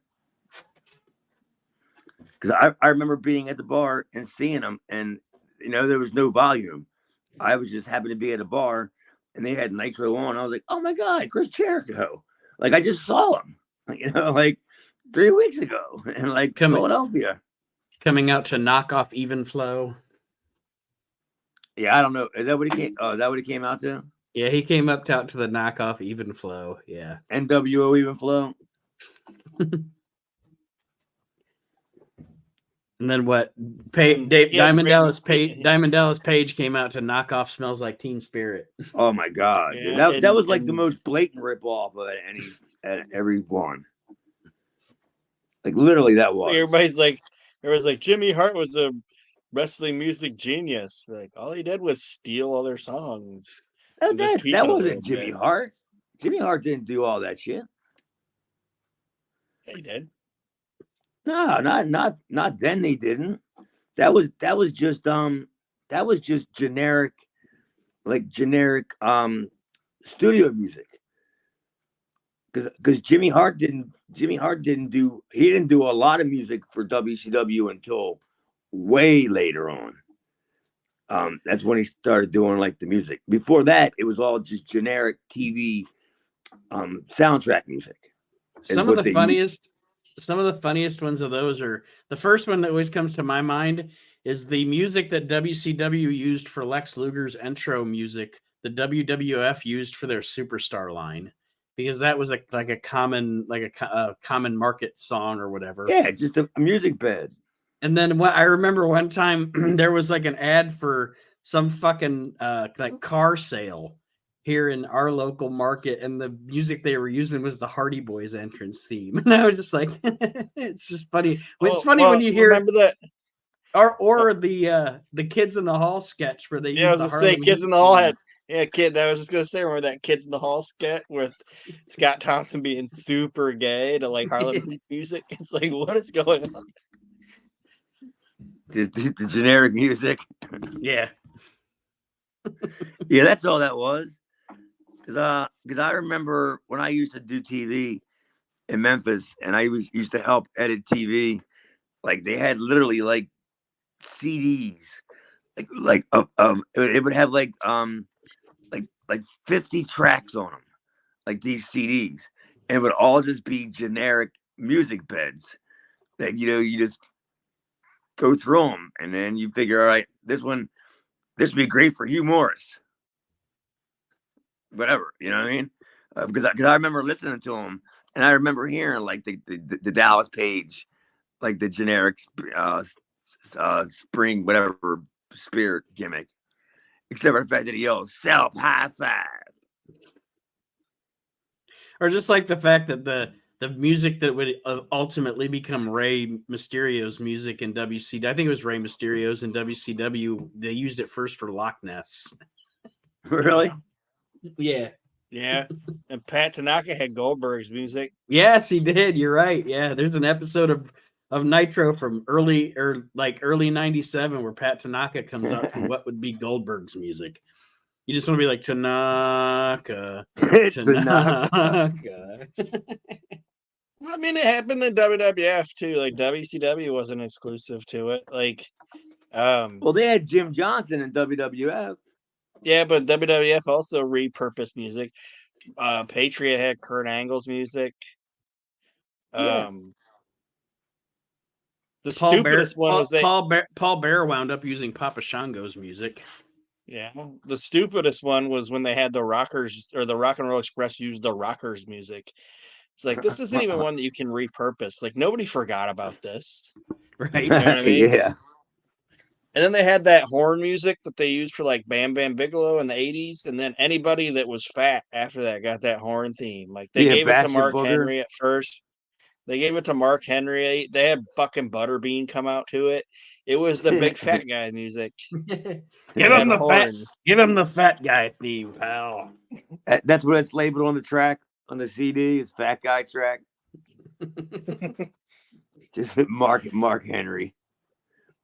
Because I remember being at the bar and seeing them, and there was no volume. I was just happened to be at a bar, and they had Nitro on. I was like, oh my god, Chris Jericho! Like I just saw him, like 3 weeks ago in like Philadelphia. Coming out to knock off Even Flow. Yeah, I don't know. Is that what he came? Oh, is that what he came out to? Yeah, he came out to the knockoff Even Flow. Yeah. NWO Even Flow. And then what? Diamond Dallas Page came out to knock off Smells Like Teen Spirit. Oh my god, Yeah, that was like the most blatant rip off of every one. Like literally, that was. Everybody's like, Jimmy Hart was a wrestling music genius. Like all he did was steal other songs. That wasn't Jimmy Hart. Jimmy Hart didn't do all that shit. Yeah, he did. No, not then. They didn't. That was just generic, studio music. Because Jimmy Hart didn't do a lot of music for WCW until way later on. That's when he started doing like the music. Before that, it was all just generic TV soundtrack music. Some of the funniest ones of those are the first one that always comes to my mind is the music that WCW used for Lex Luger's intro music, the WWF used for their Superstar line, because that was a common market song or whatever. Yeah, just a music bed. And then I remember one time there was like an ad for some fucking like car sale here in our local market, and the music they were using was the Hardy Boys entrance theme. And I was just like, it's just funny. It's funny when you hear remember that, or the Kids in the Hall sketch where they I was just say Kids in the Hall had kid. I was just gonna say, remember that Kids in the Hall sketch with Scott Thompson being super gay to like Harlem Heat music? It's like, what is going on? Just the generic music. Yeah. Yeah, that's all that was. Because I remember when I used to do TV in Memphis, and I used to help edit TV. Like they had literally like CDs, it would have like 50 tracks on them, like these CDs, and it would all just be generic music beds that you just go through them, and then you figure, all right, this would be great for Hugh Morris. Whatever, you know what I mean? Because I remember listening to him, and I remember hearing like the Dallas Page, like the generic spring whatever spirit gimmick, except for the fact that he yells self high five, or just like the fact that the music that would ultimately become Rey Mysterio's music in WCW. I think it was Rey Mysterio's in WCW. They used it first for Loch Ness. Really? Yeah. Yeah. And Pat Tanaka had Goldberg's music. Yes, he did. You're right. Yeah. There's an episode of Nitro from early 97 where Pat Tanaka comes out to what would be Goldberg's music. You just want to be like, Tanaka. Tanaka. I mean, it happened in WWF too. Like WCW wasn't exclusive to it. Like, well, they had Jim Johnson in WWF. Yeah, but WWF also repurposed music. Patriot had Kurt Angle's music. Yeah. The stupidest one was that Paul Bear wound up using Papa Shango's music. Yeah, the stupidest one was when they had the Rockers or the Rock and Roll Express use the Rockers music. It's like, this isn't even one that you can repurpose. Like, nobody forgot about this. Right? You know what I mean? Yeah. And then they had that horn music that they used for like Bam Bam Bigelow in the 80s. And then anybody that was fat after that got that horn theme. Like they gave it to Mark Henry at first. They gave it to Mark Henry. They had fucking Butterbean come out to it. It was the big fat guy music. Give him the fat guy theme, pal. That's what it's labeled on the track, on the CD. It's fat guy track. Just Mark Henry.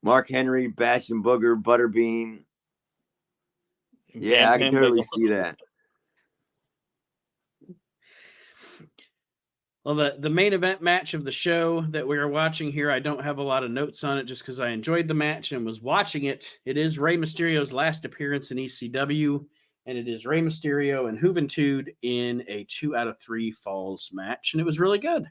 Mark Henry, Bash and Booger, Butterbean. Yeah, I can totally see that. Well, the main event match of the show that we are watching here, I don't have a lot of notes on it just because I enjoyed the match and was watching it. It is Rey Mysterio's last appearance in ECW, and it is Rey Mysterio and Juventud in a 2 out of 3 falls match, and it was really good.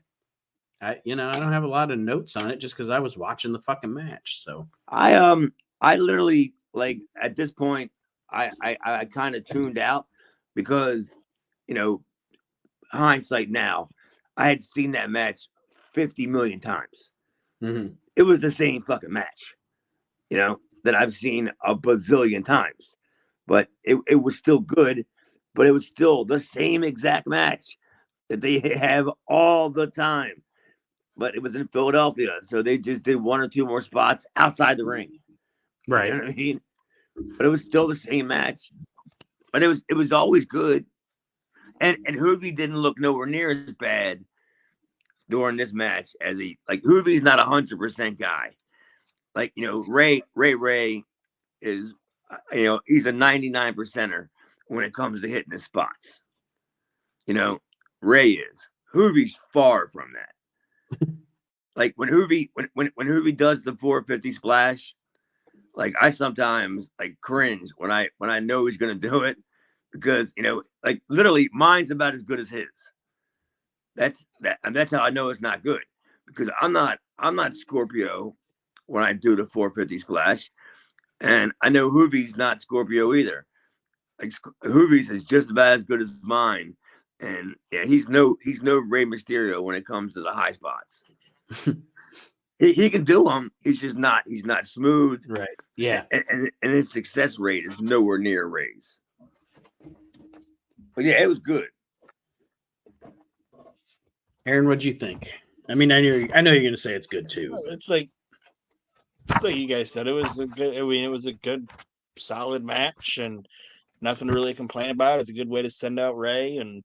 I don't have a lot of notes on it just because I was watching the fucking match. So I literally, like, at this point, I kind of tuned out because, hindsight now, I had seen that match 50 million times. mm-hmm. It was the same fucking match, that I've seen a bazillion times. But it was still good, but it was still the same exact match that they have all the time. But it was in Philadelphia, so they just did 1 or 2 more spots outside the ring. Right. You know what I mean? But it was still the same match. But it was always good. And Hoovy didn't look nowhere near as bad during this match as Hoovy's not 100% guy. Like, Ray is, he's a 99%er when it comes to hitting his spots. Ray is. Hoovy's far from that. Like when Hoovy does the 450 splash, like I sometimes cringe when I know he's gonna do it because literally mine's about as good as his. That's how I know it's not good because I'm not Scorpio when I do the 450 splash, and I know Hoovy's not Scorpio either. Like Hoovy's is just about as good as mine, and yeah, he's no Rey Mysterio when it comes to the high spots. He can do them. He's not smooth. Right. Yeah. And his success rate is nowhere near Ray's. But yeah, it was good. Aaron, what'd you think? I mean, I know you're going to say it's good too. It's like you guys said. It was a good. I mean, it was a good, solid match, and nothing to really complain about. It's a good way to send out Ray, and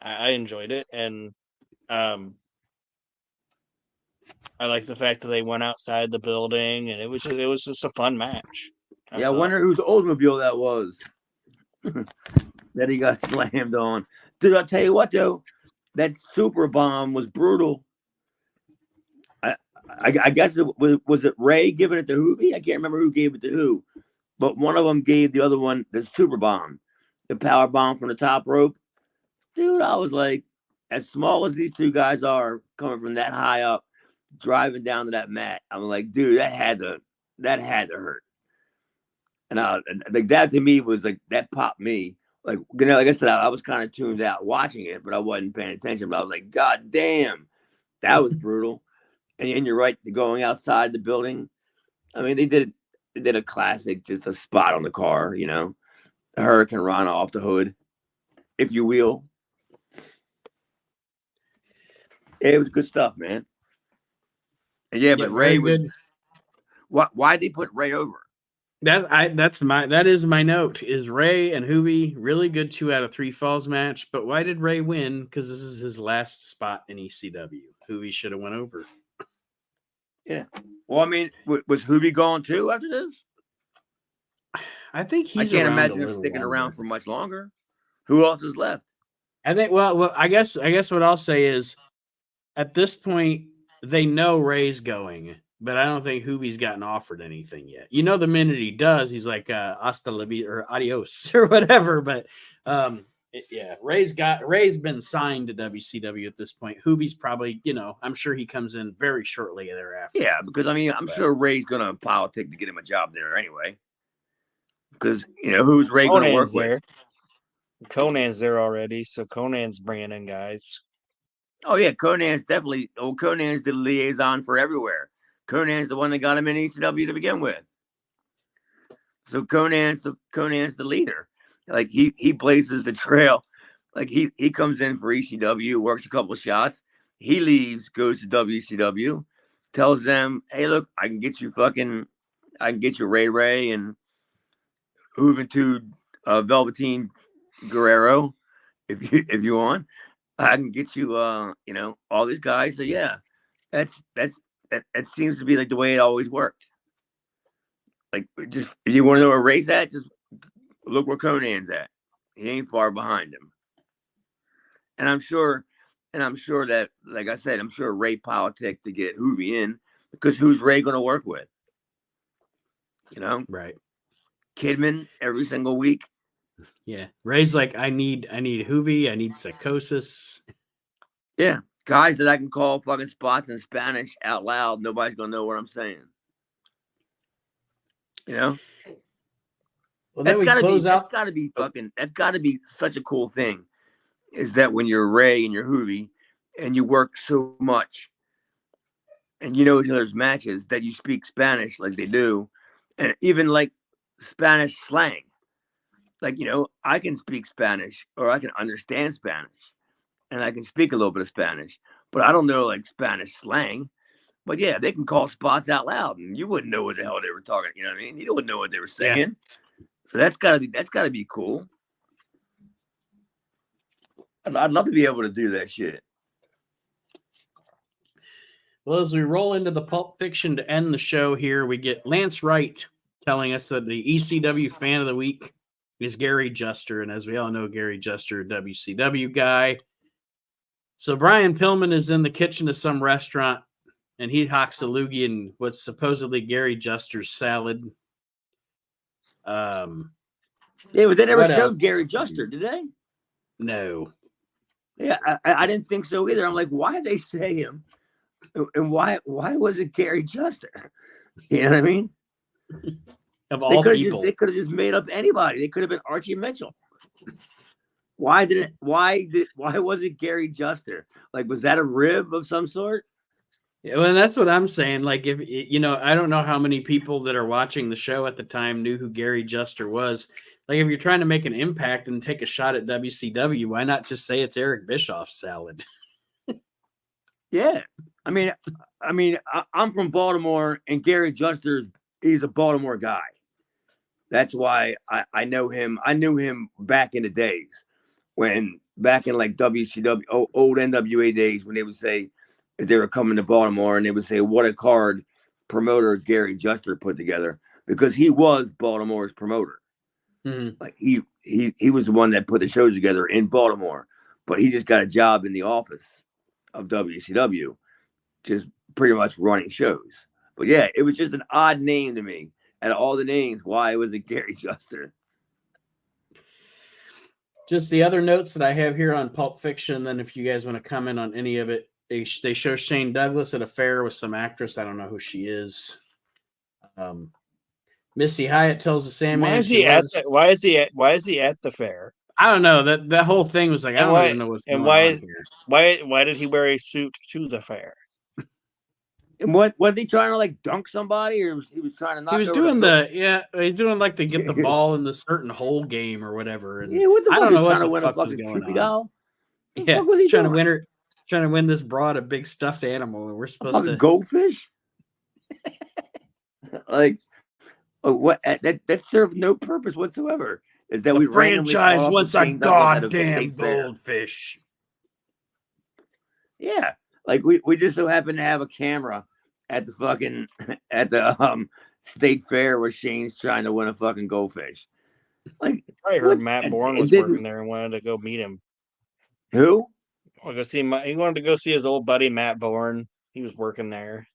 I enjoyed it, and I like the fact that they went outside the building, and it was just a fun match. I wonder whose Oldsmobile that was that he got slammed on. Dude, I'll tell you what though, that super bomb was brutal. I guess was it Ray giving it to Hoovy? I can't remember who gave it to who, but one of them gave the other one the super bomb, the power bomb from the top rope. Dude, I was like, as small as these two guys are coming from that high up, driving down to that mat, I'm like, dude, that had to hurt. And like that to me was like that popped me. Like like I said, I was kind of tuned out watching it, but I wasn't paying attention. But I was like, God damn, that was brutal. And you're right, going outside the building. I mean, they did a classic, just a spot on the car, a Hurricane Rana off the hood, if you will. It was good stuff, man. And yeah, but Ray was good. Why'd they put Ray over? That is my note. Is Ray and Hoovy really good 2 out of 3 falls match? But why did Ray win? Because this is his last spot in ECW. Hoovy should have went over. Yeah. Well, I mean, was Hoovy gone too after this? I think he's. I can't imagine him sticking around for much longer. Who else is left? I think. Well, I guess what I'll say is, at this point, they know Ray's going, but I don't think Hoovy's gotten offered anything yet. The minute he does, he's like hasta la vida or adios or whatever. But Ray's been signed to WCW at this point. Hoovy's probably, I'm sure he comes in very shortly thereafter. Yeah, because I mean, I'm sure Ray's gonna politic to get him a job there anyway. Because who's Ray gonna work with? Conan's there already, so Conan's bringing in guys. Oh yeah, Conan's the liaison for everywhere. Conan's the one that got him in ECW to begin with. So Conan's the leader. Like he blazes the trail. Like he comes in for ECW, works a couple of shots. He leaves, goes to WCW, tells them, "Hey, look, I can get you Ray and Juventud Velveteen Guerrero if you want. I can get you all these guys." So yeah, that seems to be like the way it always worked. Like, just if you want to know where Ray's at, just look where Conan's at. He ain't far behind him. And I'm sure that, like I said, I'm sure Ray politic to get Hoovy in, because who's Ray going to work with? You know, Right. Kidman every single week. Yeah. Ray's like, I need Hoovy, I need Psychosis. Yeah. Guys that I can call fucking spots in Spanish out loud. Nobody's going to know what I'm saying. You know? Well, That's then we gotta close out. that's gotta be such a cool thing. Is that when you're Ray and you're Hoovy and you work so much and you know each other's matches that you speak Spanish like they do, and even like Spanish slang. Like, you know, I can speak Spanish, or I can understand Spanish, and I can speak a little bit of Spanish, but I don't know like Spanish slang. But yeah, they can call spots out loud and you wouldn't know what the hell they were talking. You know what I mean? You wouldn't know what they were saying. Yeah. So that's gotta be cool. I'd love to be able to do that shit. Well, as we roll into the Pulp Fiction to end the show here, we get Lance Wright telling us that the ECW fan of the week is Gary Juster. And as we all know, Gary Juster, a WCW guy. So Brian Pillman is in the kitchen of some restaurant, and he hocks a loogie in what's supposedly Gary Juster's salad. Yeah, but they never What showed else? Gary Juster, did they? No. Yeah, I didn't think so either. I'm like, why did they say him? And why was it Gary Juster? You know what I mean? Of all people. They could have just made up anybody. They could have been Archie Mitchell. Why was it Gary Juster? Like, was that a rib of some sort? Yeah, well, that's what I'm saying. Like, if you know, I don't know how many people that are watching the show at the time knew who Gary Juster was. Like, if you're trying to make an impact and take a shot at WCW, why not just say it's Eric Bischoff's salad? Yeah, I mean, I'm from Baltimore, and Gary Juster, he's a Baltimore guy. That's why I know him. I knew him back in the days back in like WCW, old NWA days, when they would say if they were coming to Baltimore, and they would say, what a card promoter Gary Juster put together, because he was Baltimore's promoter. Mm-hmm. Like he was the one that put the shows together in Baltimore, but he just got a job in the office of WCW, just pretty much running shows. But yeah, it was just an odd name to me. Out of all the names, why was it Gary Juster? Just the other notes that I have here on Pulp Fiction, then if you guys want to comment on any of it, they show Shane Douglas at a fair with some actress. I don't know who she is. Missy Hyatt tells the Sandman. Why is he at the fair? I don't know. That whole thing was like, I don't even know what's going on here. Why did he wear a suit to the fair? And what was he trying to like dunk somebody, or he was trying to knock? He was doing he's doing like to get the ball in the certain hole game or whatever. And yeah, what the fuck? I don't know what what the the fuck was is going Troopy on. Doll? Yeah, he's trying to win this broad a big stuffed animal, and we're supposed to goldfish. Like, what? That served no purpose whatsoever. Is that we franchise wants a goddamn goldfish? Yeah, like we just so happen to have a camera at the fucking state fair where Shane's trying to win a fucking goldfish. Like, I heard Matt Bourne was working there and wanted to go meet him. Who? He wanted to go see his old buddy Matt Bourne. He was working there.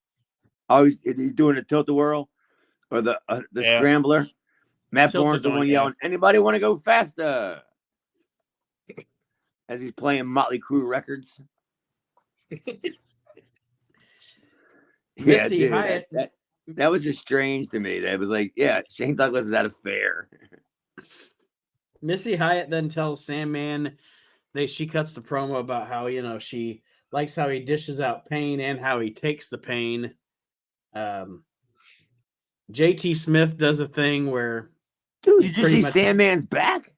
Oh, he's doing a tilt-a-whirl or the scrambler. Matt Bourne's the one yelling, "Anybody want to go faster?" As he's playing Motley Crue records. Yeah, dude, Hyatt. That was just strange to me. That was like, yeah, Shane Douglas is at a fair. Missy Hyatt then tells Sandman she cuts the promo about how, you know, she likes how he dishes out pain and how he takes the pain. JT Smith does a thing where, dude, did you see Sandman's back?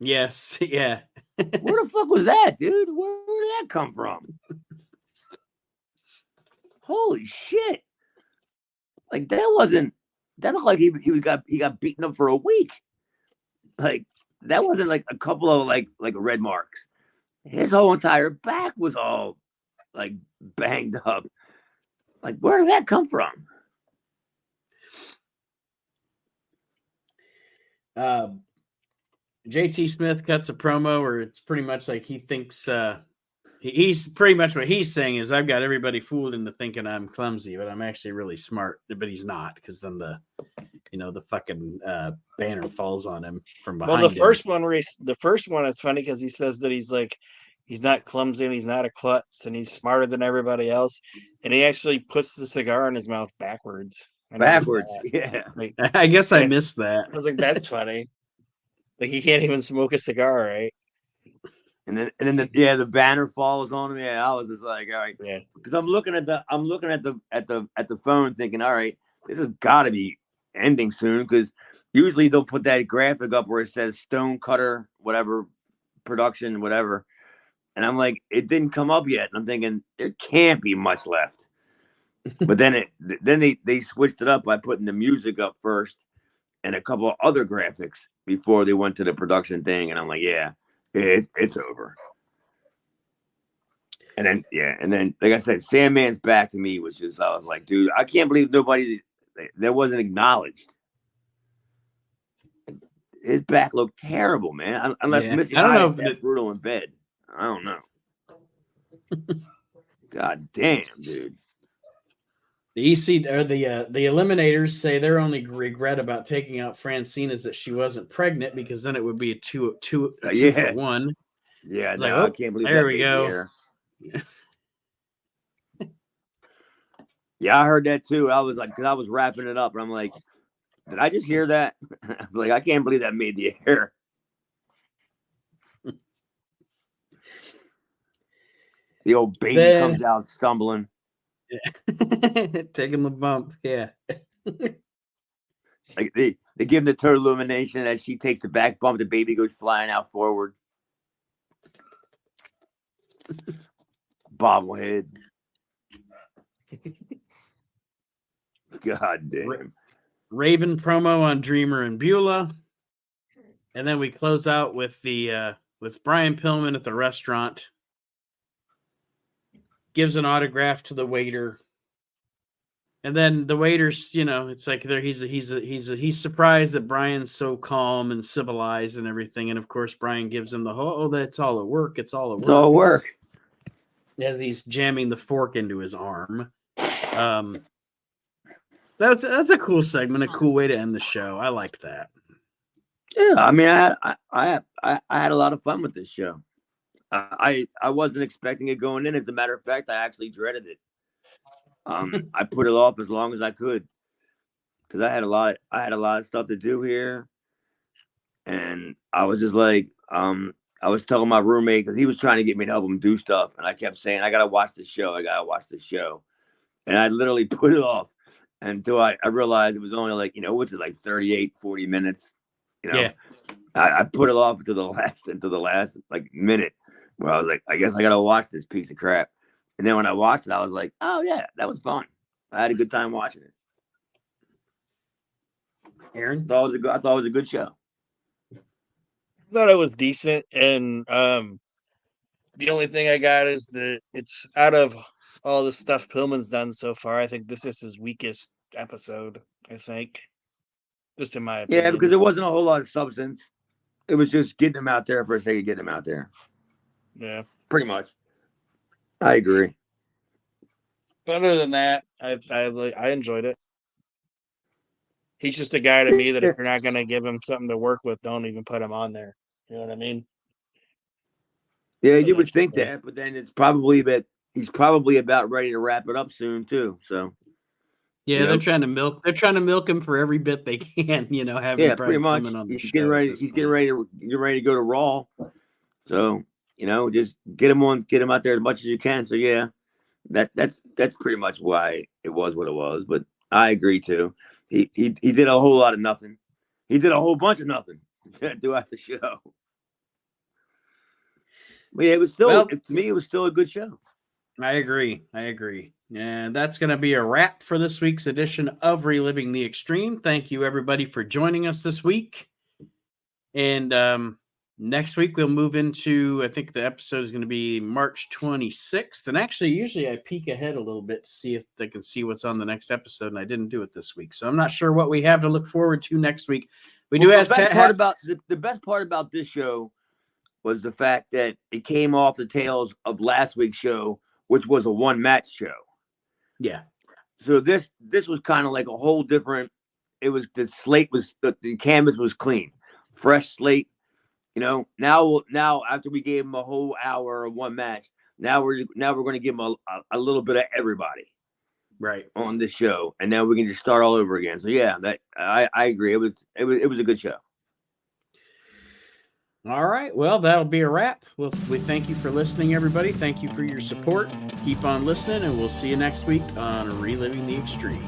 Yes, yeah. Where the fuck was that, dude? Where did that come from? Holy shit! Like, that looked like he got beaten up for a week. Like, that wasn't like a couple of like red marks. His whole entire back was all like banged up. Like, where did that come from? JT Smith cuts a promo where it's pretty much like he thinks he's pretty much what he's saying is I've got everybody fooled into thinking I'm clumsy, but I'm actually really smart. But he's not, because then the fucking banner falls on him from behind. Well, the first one is funny because he says that he's not clumsy and he's not a klutz and he's smarter than everybody else, and he actually puts the cigar in his mouth backwards. Yeah. Like, I guess I missed that. I was like, that's funny. Like, he can't even smoke a cigar, right? And then the banner falls on him. Yeah, I was just like, all right, yeah, because I'm looking at the phone, thinking, all right, this has got to be ending soon, because usually they'll put that graphic up where it says Stone Cutter, whatever production, whatever, and I'm like, it didn't come up yet, and I'm thinking there can't be much left. But then they switched it up by putting the music up first and a couple of other graphics before they went to the production thing, and I'm like, yeah, it's over. And then like I said, Sandman's back to me was just, I was like, dude, I can't believe nobody that wasn't acknowledged. His back looked terrible, man. Unless Missy Hyatt's that brutal in bed. I don't know. God damn, dude. The the Eliminators say their only regret about taking out Francine is that she wasn't pregnant, because then it would be a two for one. Yeah, no, I can't believe there that. We go. Yeah, I heard that too. I was like, because I was wrapping it up, and I'm like, did I just hear that? I was like, I can't believe that made the air. The old baby comes out stumbling. Taking the bump, yeah. Like they give him the total illumination as she takes the back bump, the baby goes flying out forward. Bobblehead. God damn. Raven promo on Dreamer and Beulah. And then we close out with with Brian Pillman at the restaurant. Gives an autograph to the waiter. And then the waiter's, it's like he's surprised that Brian's so calm and civilized and everything. And of course, Brian gives him the whole, that's all at work. It's all at work. It's all work. As he's jamming the fork into his arm. That's a cool segment, a cool way to end the show. I liked that. Yeah, I mean, I had a lot of fun with this show. I wasn't expecting it going in. As a matter of fact, I actually dreaded it. I put it off as long as I could, because I had a lot of stuff to do here, and I was just like, I was telling my roommate, because he was trying to get me to help him do stuff, and I kept saying, I gotta watch the show, and I literally put it off until I realized it was only like, what's it, like 38, 40 minutes, Yeah. I put it off until the last like minute, where I was like, I guess I gotta watch this piece of crap. And then when I watched it, I was like, oh yeah, that was fun. I had a good time watching it. Aaron? I thought it was a good show. I thought it was decent, and the only thing I got is that it's, out of all the stuff Pillman's done so far, I think this is his weakest episode, I think. Just in my opinion. Yeah, because there wasn't a whole lot of substance. It was just getting them out there for the sake of getting them out there. Yeah. Pretty much. I agree. Other than that, I enjoyed it. He's just a guy to me that if you're not going to give him something to work with, don't even put him on there. You know what I mean? Yeah, you would think that, but then it's probably that he's probably about ready to wrap it up soon too. So yeah, they're trying to milk him for every bit they can. Having pretty much. On the he's getting ready to go to Raw. So just get him out there as much as you can. So yeah, that's pretty much why it was what it was. But I agree too. He did a whole lot of nothing. He did a whole bunch of nothing throughout the show. But yeah, it was still, to me, it was still a good show. I agree. And that's going to be a wrap for this week's edition of Reliving the Extreme. Thank you, everybody, for joining us this week. And next week, we'll move into, I think the episode is going to be March 26th. And actually, usually I peek ahead a little bit to see if they can see what's on the next episode. And I didn't do it this week. So I'm not sure what we have to look forward to next week. We do have the best part about this show was the fact that it came off the tails of last week's show, which was a one-match show. Yeah. So this was kind of like a whole different. It was the canvas was clean, fresh slate. You know, now after we gave them a whole hour of one match, now we're going to give them a little bit of everybody. Right. On this show, and now we can just start all over again. So yeah, that I agree. It was a good show. All right. Well, that'll be a wrap. We thank you for listening, everybody. Thank you for your support. Keep on listening, and we'll see you next week on Reliving the Extreme.